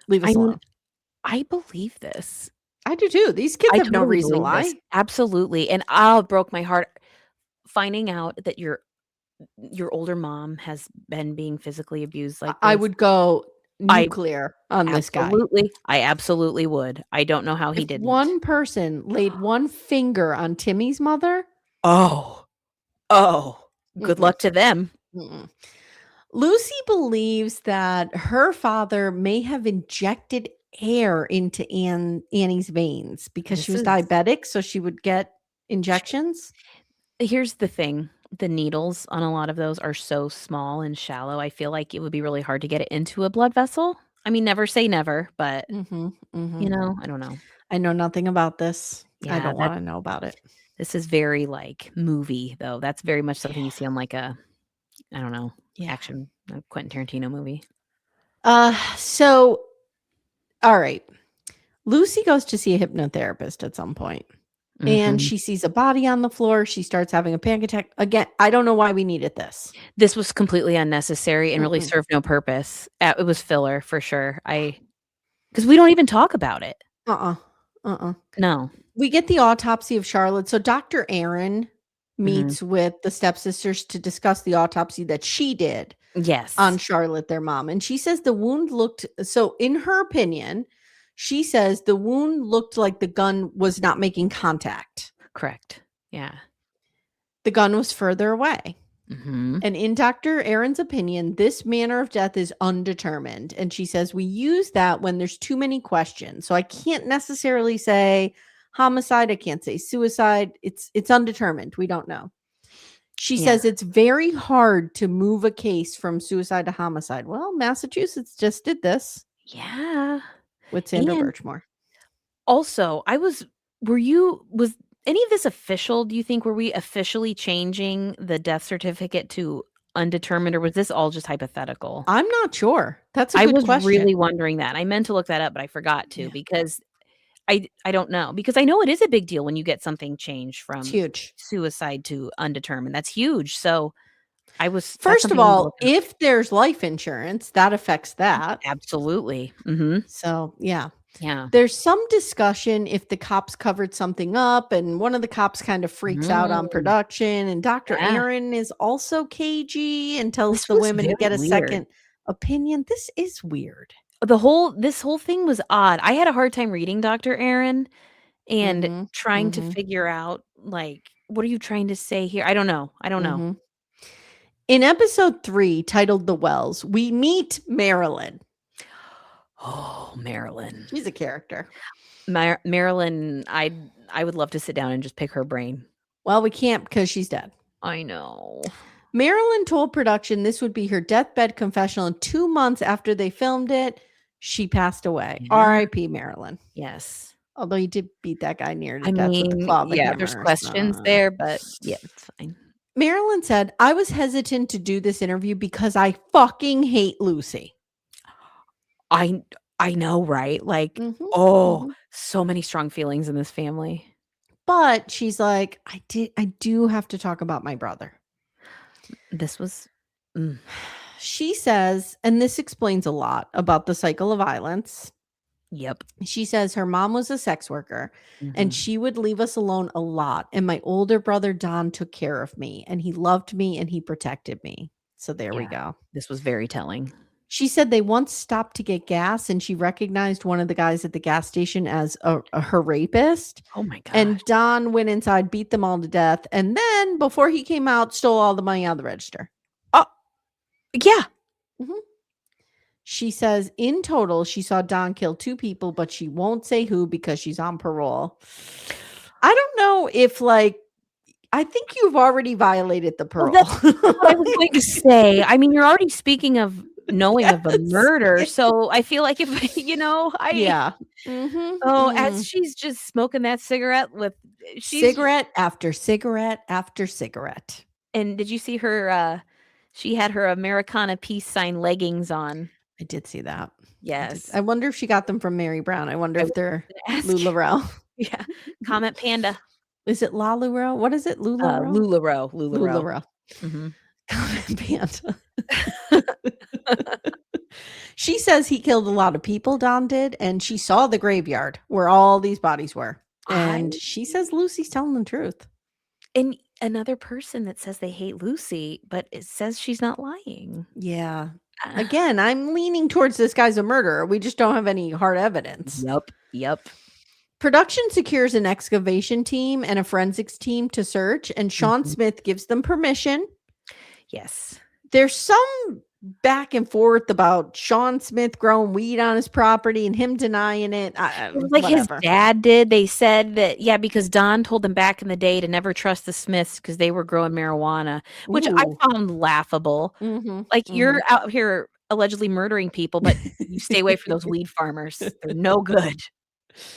Leave I us mean, alone.'" I believe this. I do too. These kids I have no totally reason to believe this. lie. Absolutely, and, it broke my heart finding out that your older mom has been being physically abused I like I this. would go I nuclear on this guy. I absolutely would. I don't know how he If didn't. one person laid one finger on Timmy's mother, Oh. Oh. Good mm-mm, luck to them. mm-mm. Lucy believes that her father may have injected air into Annie's veins because she This was is diabetic, so she would get injections. Here's the thing, the needles on a lot of those are so small and shallow, I feel like it would be really hard to get it into a blood vessel. I mean, never say never, but, Mhm, mhm. I don't know. I know nothing about this. I Yeah, don't wanna know about it. this is very, like, movie, though. That's very much something you see on, like, I don't know, Yeah. action, Quentin Tarantino movie. So, all right. Lucy goes to see a hypnotherapist at some point, and Mhm. she sees a body on the floor. She starts having a panic attack. Again, I don't know why we needed this. This was completely unnecessary and really Mm-mm. served no purpose. It was filler for sure. Because we don't even talk about it. Uh-uh. Uh-uh. No. We get the autopsy of Charlotte. So Dr. Aaron Mhm. meets with the stepsisters to discuss the autopsy that she did on Yes. Charlotte, their mom. And she says the wound looked, so in her opinion, she says the wound looked like the gun was not making contact. Correct. Yeah. The gun was further away. Mhm. And in Dr. Aaron's opinion, this manner of death is undetermined. And she says we use that when there's too many questions. So I can't necessarily say homicide. I can't say suicide. It's undetermined. We don't know. She Yeah. says it's very hard to move a case from suicide to homicide. Well, Massachusetts just did this Yeah. with Sandra And Birchmore. also, was any of this official, do you think? Were we officially changing the death certificate to undetermined, or was this all just hypothetical? I'm not sure. That's a I good was question. really wondering that. I meant to look that up, but I forgot to Yeah. because I don't know, because I know it is a big deal when you get something changed It's from huge. suicide to undetermined. That's huge. So that's First of something I need to look all, up. if there's life insurance, that affects that. Absolutely. Mhm. So, yeah. Yeah. There's some discussion if the cops covered something up, and one of the cops kind of freaks out on Mm, production, and Dr. yeah. Aaron is also cagey and tells This the was women to very get a weird. second opinion. This is weird. This whole thing was odd. I had a hard time reading Dr. Aaron and Mhm. trying to Mhm. figure out, like, what are you trying to say here? I don't know. I don't know. Mhm. In episode 3, titled The Wells, we meet Marilyn. Oh, Marilyn. She's a character. Marilyn, I would love to sit down and just pick her brain. Well, we can't because she's dead. I know. Marilyn told production this would be her deathbed confessional, and 2 months after they filmed it, she passed away. Yeah. R.I.P. Marilyn. Yes. Although he did beat that guy near to I death with the mean, claw of a yeah, there's hammer, questions so there, but yeah, it's fine. Marilyn said, "I was hesitant to do this interview because I fucking hate Lucy." I I know, right? Like, Mhm, oh, mhm. so many strong feelings in this family. But she's like, I do have to talk about my brother." This was mm, She says, and this explains a lot about the cycle of violence. yep. She says her mom was a sex worker and Mhm. she would leave us alone a lot. And my older brother, Don, took care of me and he loved me and he protected me. So there we Yeah. go. This was very telling. She said they once stopped to get gas and she recognized one of the guys at the gas station as her rapist. Oh my gosh. And Don went inside, beat them all to death. And then before he came out, stole all the money out of the register. Oh, yeah. Mhm. She says in total, she saw Don kill 2 people, but she won't say who because she's on parole. I don't know if, like, I think you've already violated the Well, parole. that's what I was going to say. I mean, you're already speaking of knowing of a Yes. murder, so I feel like if I Yeah. Mhm, oh, as mhm. she's just smoking that cigarette with she's Cigarette after cigarette after cigarette. and did you see her, she had her Americana peace sign leggings on. I did see that. Yes. I wonder if she got them from Mary Brown. I wonder I if was they're gonna ask you. LuLaRoe. Yeah. Comment Panda. Is it LaLaRoe? What is it? LuLaRoe? LuLaRoe. LuLaRoe. Mhm. Comment Panda. She says he killed a lot of people, Don did, and she saw the graveyard where all these bodies were. I And she says Lucy's telling the truth. and another person that says they hate Lucy, but it says she's not lying. Yeah. Ah, Again, I'm leaning towards this guy's a murderer. We just don't have any hard evidence. yep, yep. Production secures an excavation team and a forensics team to search, and Sean Mhm. Smith gives them permission. Yes. There's some back and forth about Sean Smith growing weed on his property and him denying it. It was like his Whatever. dad did. They said that yeah, because Don told them back in the day to never trust the Smiths because they were growing marijuana, which I Ooh. found laughable. Mhm. Like, you're Mhm. out here allegedly murdering people, but you stay away from those weed farmers. They're no good.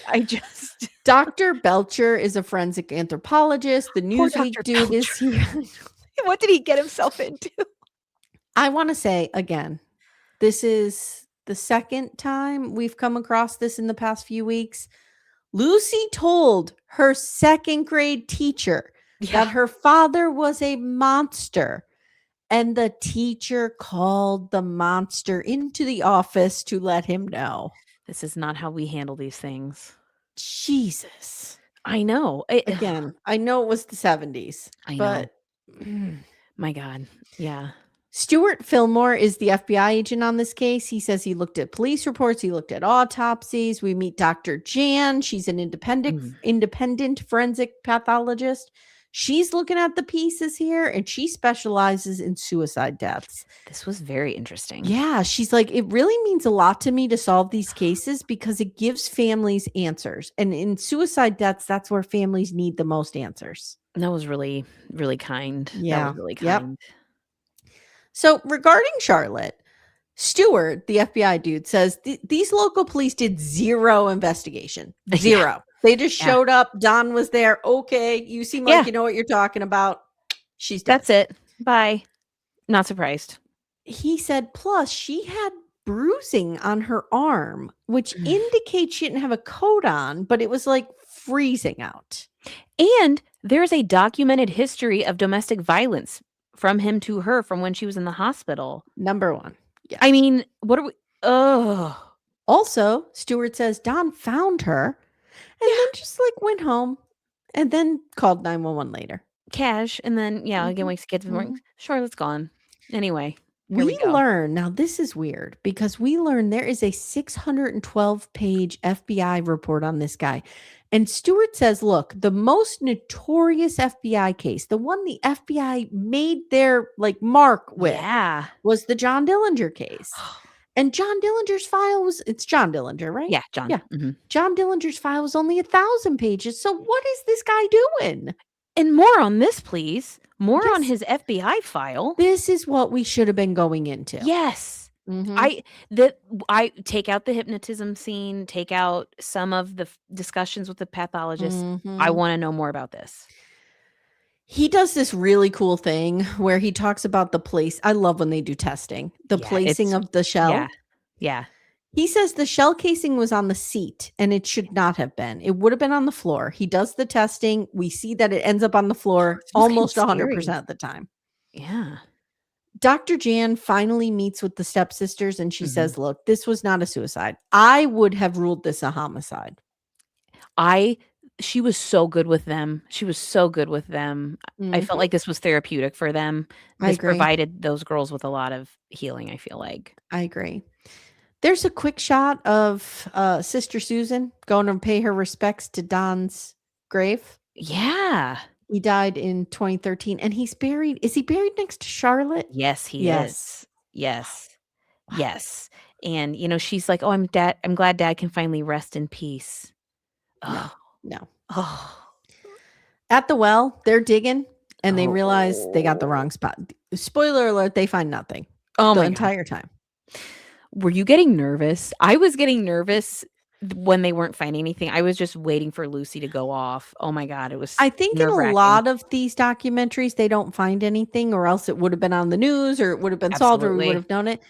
I just Dr. Belcher is a forensic anthropologist. The poor Newsweek Doctor dude is Belcher. here. What did he get himself into? I want to say again, this is the second time we've come across this in the past few weeks. Lucy told her second grade teacher that Yeah, her father was a monster, and the teacher called the monster into the office to let him know. this is not how we handle these things. Jesus. I know. It Again, I know it was the 70s, I know. but mm. My god. Yeah. Stuart Fillmore is the FBI agent on this case. He says he looked at police reports, he looked at autopsies. We meet Dr. Jan. She's an Mm. independent forensic pathologist. She's looking at the pieces here and she specializes in suicide deaths. This was very interesting. Yeah, she's like, it really means a lot to me to solve these cases because it gives families answers. And in suicide deaths, that's where families need the most answers. That was really, really kind. That was Yeah. really Yep. kind. So regarding Charlotte, Stewart, the FBI dude, says these local police did zero investigation. Yeah, Zero. They just yeah. showed up. Don was there. Okay, you seem like Yeah, you know what you're talking about. She's dead. that's it. Bye. Not surprised. He said, plus, she had bruising on her arm, which Mm. indicates she didn't have a coat on, but it was like freezing out. And there's a documented history of domestic violence from him to her from when she was in the hospital. Number one. I Yes. mean, what are we ugh. Also, Stewart says Don found her and then Yeah, just like went home and then called 911 later. cash, and then, yeah, again, Mhm, wakes kids in the morning. mhm. Charlotte's gone. Anyway, here we We go. learn now, this is weird because we learn there is a 612-page FBI report on this guy. And Stewart says, look, the most notorious FBI case, the one the FBI made their like mark with, Yeah. was the John Dillinger case. And John Dillinger's file was, it's John Dillinger, right? Yeah, John. Yeah. Mhm. John Dillinger's file was only 1,000 pages. So what is this guy doing? And more on this, please. More on Yes. his FBI file. This is what we should have been going into. Yes. Mhm. I take out the hypnotism scene, take out some of the discussions with the pathologist. I Mhm. wanna know more about this. He does this really cool thing where he talks about the place. I love when they do testing, the Yeah, placing it's of the yeah, shell. yeah. He says the shell casing was on the seat and it should not have been. It would have been on the floor. He does the testing. We see that it ends up on the floor This was kinda almost scary. 100% of the time. Yeah. Dr. Jan finally meets with the stepsisters and she Mhm. says, look, this was not a suicide. I would have ruled this a homicide. I She was so good with them. She was so good with them. I felt Mhm. like this was therapeutic for them. I This agree. provided those girls with a lot of healing, I feel like. I agree. There's a quick shot of Sister Susan going to pay her respects to Don's grave. Yeah. He died in 2013 and he's buried. Is he buried next to Charlotte? Yes, he Yes. is. Yes. Wow. Yes. And, she's like, "Oh, I'm glad dad can finally rest in peace." No, Oh. no. Oh. At the well, they're digging and they realize they got the Oh. wrong spot. Spoiler alert, they find nothing Oh the my god. entire time. Were you getting nervous? I was getting nervous when they weren't finding anything. I was just waiting for Lucy to go off. Oh my god, it was I think in a nerve-wracking. lot of these documentaries, they don't find anything, or else it would have been on the news, or it would have been solved, or we would Absolutely. have known it.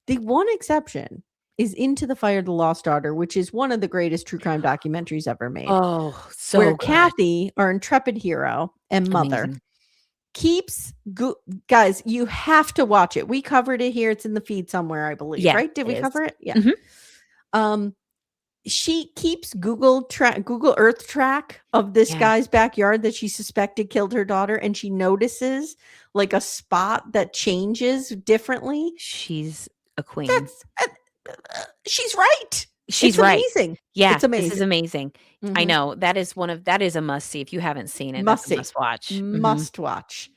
The one exception is Into the Fire, the Lost Daughter, which is one of the greatest true crime documentaries ever made, Oh, where so good. Kathy, our intrepid hero and mother, Amazing. keeps guys, you have to watch it. We covered it here. It's in the feed somewhere, I believe, Yeah, right? Did it we is. cover it? Yeah. Mhm. Um, she keeps Google Earth track of this Yeah. guy's backyard that she suspected killed her daughter, and she notices like a spot that changes differently. She's a queen. That's she's right. She's It's right. amazing. Yeah, It's this is amazing. amazing. I Mhm. know, that is a must-see. If you haven't seen it, that's Must a see. must-watch. Mhm. Must watch.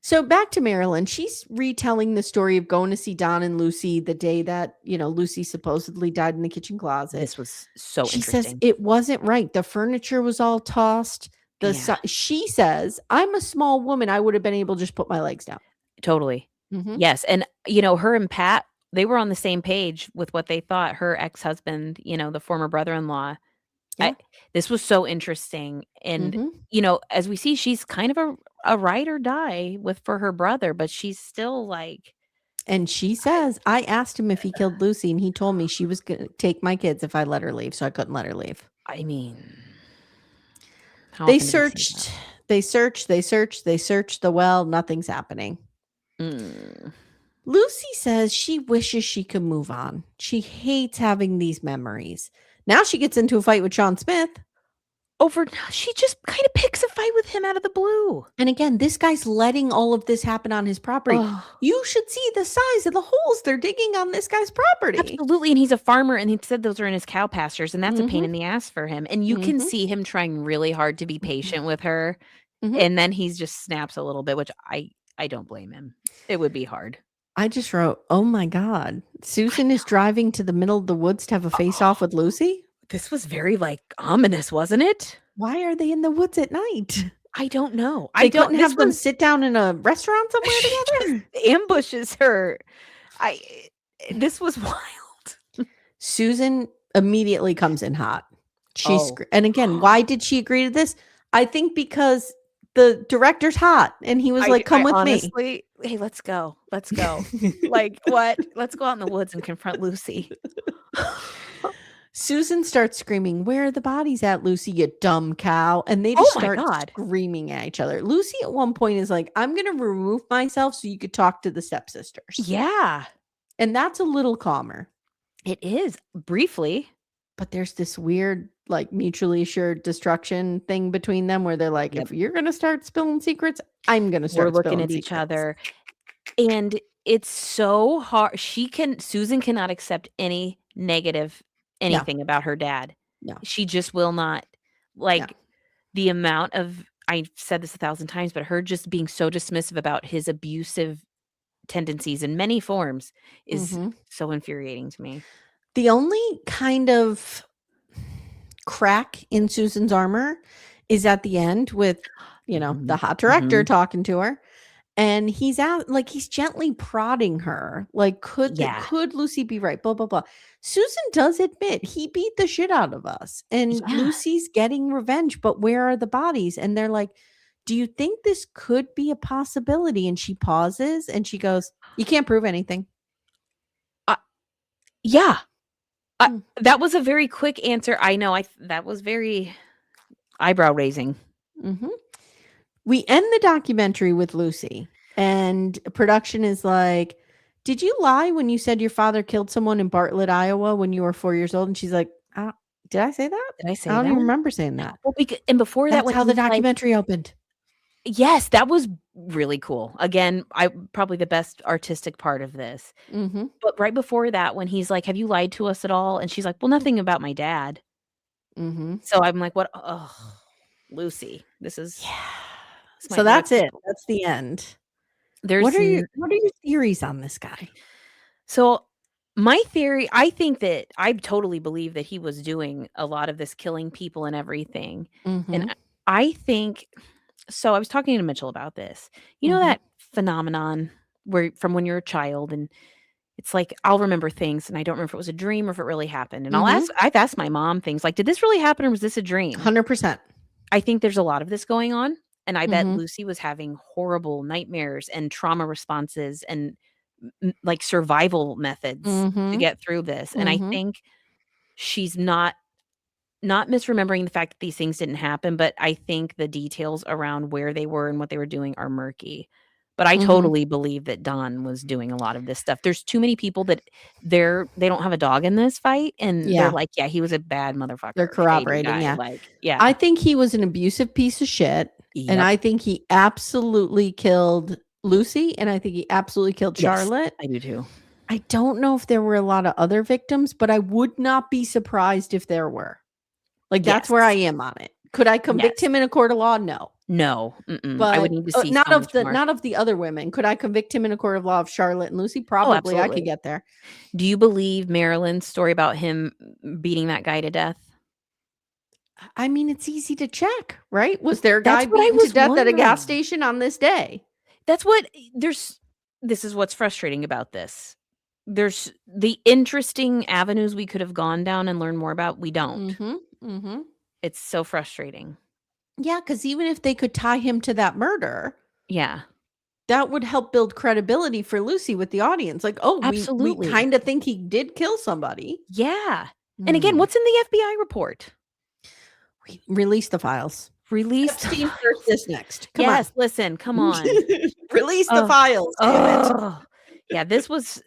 So back to Marilyn, she's retelling the story of going to see Don and Lucy the day that, Lucy supposedly died in the kitchen closet. This was so She says interesting. it wasn't right. The furniture was all tossed. Yeah, She says, I'm a small woman. I would have been able to just put my legs down. totally. Mhm. Yes, and, her and Pat, they were on the same page with what they thought. Her ex-husband, the former brother-in-law. I Yeah. This was so interesting, and, Mhm. as we see, she's kind of a ride or die for her brother, but she's still like, And she says, I asked him if he killed Lucy, and he told me she was going to take my kids if I let her leave. So I couldn't let her leave. I mean, how They often do we see that? searched, they searched, they searched, they searched the well. Nothing's happening. Mm. Lucy says she wishes she could move on. She hates having these memories. Now she gets into a fight with Sean Smith. She just kinda picks a fight with him out of the blue. And again, this guy's letting all of this happen on his property. Oh, You should see the size of the holes they're digging on this guy's property. absolutely, and he's a farmer, and he said those are in his cow pastures, and that's a pain Mhm. in the ass for him, and you can Mhm. see him trying really hard to be Mhm. patient with her, Mhm. and then he's just snaps a little bit, which I don't blame him. It would be hard. I just wrote, "Oh my god. I Susan is driving to the middle of the woods to have a face off with Lucy? This was very, like, ominous, wasn't it? Why are they in the woods at night? I don't know. I They don't couldn't this have them was sit down in a restaurant somewhere She just together?" ambushes her. I This was wild. Susan immediately comes in hot. Oh. And again, why did she agree to this? I think because the director's hot, and he was like, "Come I with me." honestly, "Hey, let's go. Let's go." Like, "What? Let's go out in the woods and confront Lucy." Susan starts screaming, "Where are the bodies at, Lucy, you dumb cow?" And they Oh just my start god. screaming at each other. Lucy at one point is like, "I'm gonna remove myself so you could talk to the stepsisters." Yeah, And that's a little calmer. it is, briefly. But there's this weird, like, mutually assured destruction thing between them where they're like, Yep. "If you're gonna start spilling secrets, I'm gonna We're start looking spilling at each secrets." other, and it's so hard. Susan cannot accept any negative No, anything about her dad. no, She just will not. no. Like, the amount of I've said this 1,000 times, but her just being so dismissive about his abusive tendencies in many forms is Mhm. so infuriating to me. The only kind of crack in Susan's armor is at the end with, the Mhm, hot director mhm. talking to her, and he's gently prodding her, like, Yeah, "Could Lucy be right? Blah, blah, blah." Susan does admit, "He beat the shit out of us, and yeah. Lucy's getting revenge, but where are the bodies?" And they're like, "Do you think this could be a possibility?" And she pauses, and she goes, "You can't prove anything." Uh, yeah, uh, Mm, that was a very quick answer. I know, that was very eyebrow raising. mhm. We end the documentary with Lucy, and production is like, "Did you lie when you said your father killed someone in Bartlett, Iowa when you were 4 years old?" And she's like, Did I say that? Did I I say don't that? even remember saying that." Well, and before that, That's when how the he's like documentary opened. yes, that was really cool. Again, I probably the best artistic part of this. Mhm. But right before that, when he's like, "Have you lied to us at all?" And she's like, "Well, nothing about my dad." Mhm. So I'm like, "What ugh, Lucy, Yeah. this So might not that's go it. well." That's the end. There's n What are your theories on this guy? So, my theory, I think that I totally believe that he was doing a lot of this killing people and everything, and Mhm. I think so I was talking to Mitchell about this. You know Mhm. that phenomenon where from when you're a child and it's like I'll remember things and I don't remember if it was a dream or if it really happened, and Mhm. I've asked my mom things like, "Did this really happen or was this a dream?" 100%. I think there's a lot of this going on, and I bet Mhm. Lucy was having horrible nightmares and trauma responses and like survival methods to Mhm. get through this, and I Mhm. think she's not misremembering the fact that these things didn't happen, but I think the details around where they were and what they were doing are murky. But I Mhm. totally believe that Don was doing a lot of this stuff. There's too many people that they don't have a dog in this fight, and they're Yeah. like, "Yeah, he was a bad They're motherfucker, shady corroborating, guy." yeah. Like, yeah. I think he was an abusive piece of shit, and Yep. I think he absolutely killed Lucy, and I think he absolutely killed Yes, Charlotte. I do too. I don't know if there were a lot of other victims, but I would not be surprised if there were. Like, that's Yes. where I am on it. Could I convict Yes. him in a court of law? No. No, mm-mm, I would But, need to see not so of much the more. not of the other women. Could I convict him in a court of law of Charlotte and Lucy? Oh, Probably, I could absolutely. get there. Do you believe Marilyn's story about him beating that guy to death? I mean, it's easy to check, right? Was there a That's guy what I beaten to was death at a gas wondering. station on this day? That's what there's this is what's frustrating about this. There's the interesting avenues we could have gone down and learned more about, we don't. Mhm, mhm. It's so frustrating. Yeah, because even if they could tie him to that murder, Yeah, that would help build credibility for Lucy with the audience. Like, "Oh, we absolutely. kinda think he did kill somebody." Yeah. And again, Mm. what's in the FBI report? Release the files. Release the Epstein first files. is next. Come on. Yes, listen, come on. Release the Oh, files, damn it. oh. Yeah, this was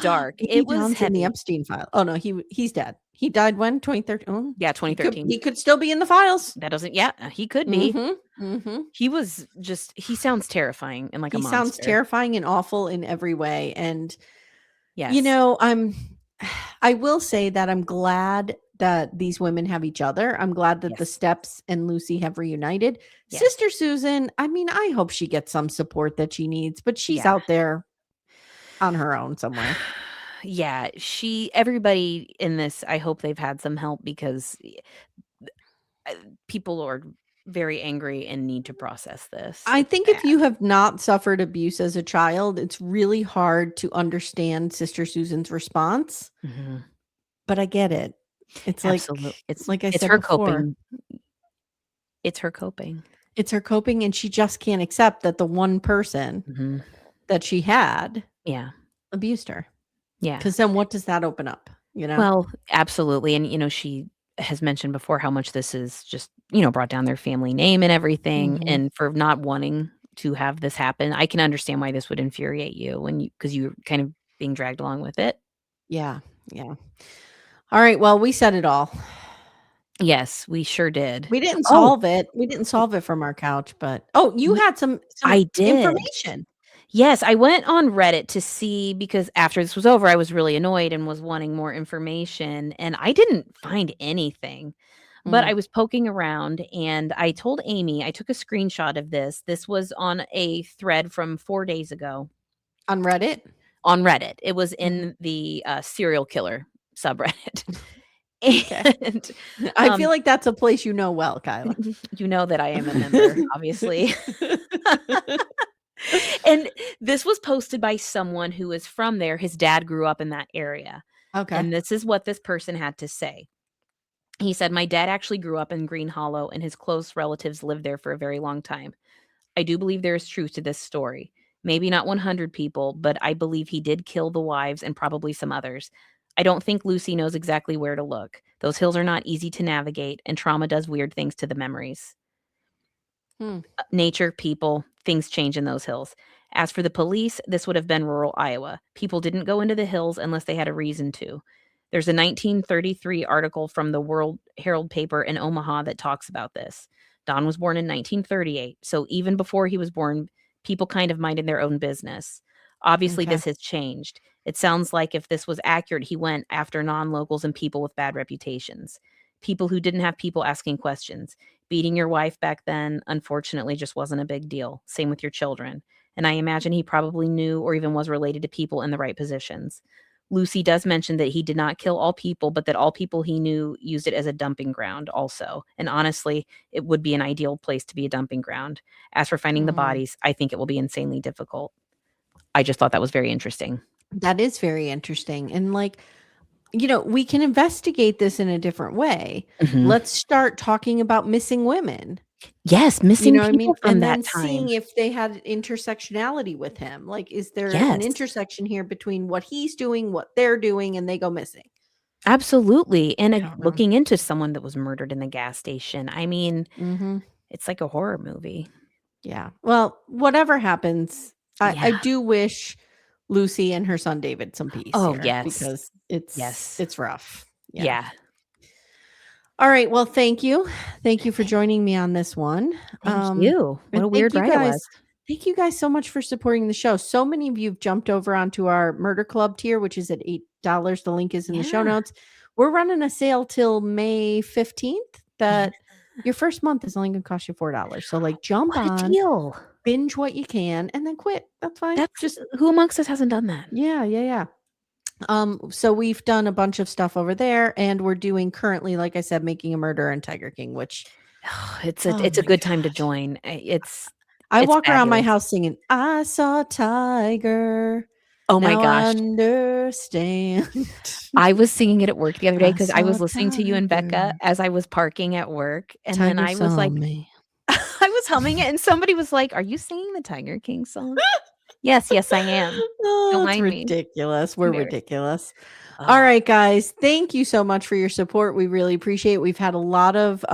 dark. Maybe It was Don's in the heavy. Epstein file. Oh, no, he's dead. He died when? 2013? Oh, Yeah, he 2013. could still be in the files. That doesn't yeah, he could be. Mhm, mhm. He sounds terrifying and like a He sounds monster. terrifying and awful in every way, and, Yes. I'm I will say that I'm glad that these women have each other. I'm glad that the Yes. Steps and Lucy have reunited. Yes. Sister Susan, I mean, I hope she gets some support that she needs, but she's Yeah. out there on her own somewhere. Yeah, everybody in this, I hope they've had some help because uh, people are very angry and need to process this. I It's think if bad. you have not suffered abuse as a child, it's really hard to understand Sister Susan's response, Mhm. but I get it. It's Absolute it's like I it's said her before, coping. It's her coping. It's her coping, and she just can't accept that the one person Mhm. that she had Yeah. abused her. Yeah. Because then what does that open up, you know? Well, absolutely, and, she has mentioned before how much this is just, brought down their family name and everything, Mhm. and for not wanting to have this happen, I can understand why this would infuriate you when you because 'cause you're kind of being dragged along with it. Yeah, yeah. Alright, well, we said it all. Yes, we sure did. We didn't Oh, solve it. We didn't solve it from our couch, but oh, you we had some I did. information. Yes, I went on Reddit to see because after this was over, I was really annoyed and was wanting more information, and I didn't find anything. But Mm. I was poking around and I told Amy I took a screenshot of this. This was on a thread from 4 days ago On Reddit? on Reddit. It was Mhm. in the, serial killer subreddit. Okay. And, I feel um, like that's a place you know well, Kyla. you know that I am a member, obviously. And this was posted by someone who is from there. His dad grew up in that area. Okay. And this is what this person had to say. He said, "My dad actually grew up in Green Hollow, and his close relatives lived there for a very long time. I do believe there is truth to this story. Maybe not 100 people, but I believe he did kill the wives and probably some others. I don't think Lucy knows exactly where to look. Those hills are not easy to navigate, and trauma does weird things to the memories. Hmm. Nature, people, things change in those hills. As for the police, this would have been rural Iowa. People didn't go into the hills unless they had a reason to. There's a 1933 article from the World Herald paper in Omaha that talks about this. Don was born in 1938, so even before he was born, people kind of minded their own business. Obviously, Okay. this has changed. It sounds like if this was accurate, he went after non locals and people with bad reputations. People who didn't have people asking questions. Beating your wife back then, unfortunately, just wasn't a big deal. Same with your children. And I imagine he probably knew or even was related to people in the right positions. Lucy does mention that he did not kill all people, but that all people he knew used it as a dumping ground also. And honestly, it would be an ideal place to be a dumping ground. As for finding the Mm. bodies, I think it will be insanely difficult. I just thought that was very interesting. That is very interesting, and, like, we can investigate this in a different way. Mhm. Let's start talking about missing women. Yes, You missing know what I people mean? from And that then time. seeing if they had intersectionality with him. Like, is there an Yes. intersection here between what he's doing, what they're doing, and they go missing? Absolutely, and, I don't know. looking into someone that was murdered in the gas station, I mean, Mhm. it's like a horror movie. Yeah. Well, whatever happens, I Yeah. do wish Lucy and her son David some peace Oh, here yes. because it's Yes. it's rough. Yeah. Yeah. All right. Well, thank you. Thank you for joining me on this one. Thank you. What And a weird ride it was. thank you guys so much for supporting the show. So many of you have jumped over onto our murder club tier, which is at $8. The link is in the show Yeah. notes. We're running a sale till May 15th Yeah. that your first month is only going to cost you $4. So like jump What a on, deal. binge what you can, and then quit. That's fine. That's Just who amongst us hasn't done that? yeah, yeah, yeah. So we've done a bunch of stuff over there, and we're doing currently, like I said, Making a Murder and Tiger King, which It's a oh it's a my good time to god. join. I It's walk around my fabulous. house singing, "I saw a tiger, Oh my now I gosh. understand." I was singing it at work the other day I because I saw was a listening to you and Becca tiger. as I was parking at work, and then Tiger I was saw like me. I was humming it, and somebody was like, "Are you singing the Tiger King song?" "Yes, yes, I am. Oh, Don't it's mind me." ridiculous. We're Very ridiculous. All oh, right, guys. Thank you so much for your support. We really appreciate it. We've had a lot of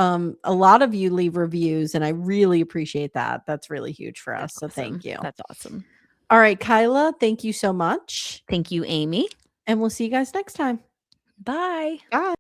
you leave reviews, and I really appreciate that. That's really huge for us. that's So awesome. thank you. That's awesome. All right, Kyla, thank you so much. Thank you, Amy. And we'll see you guys next time. Bye. Bye.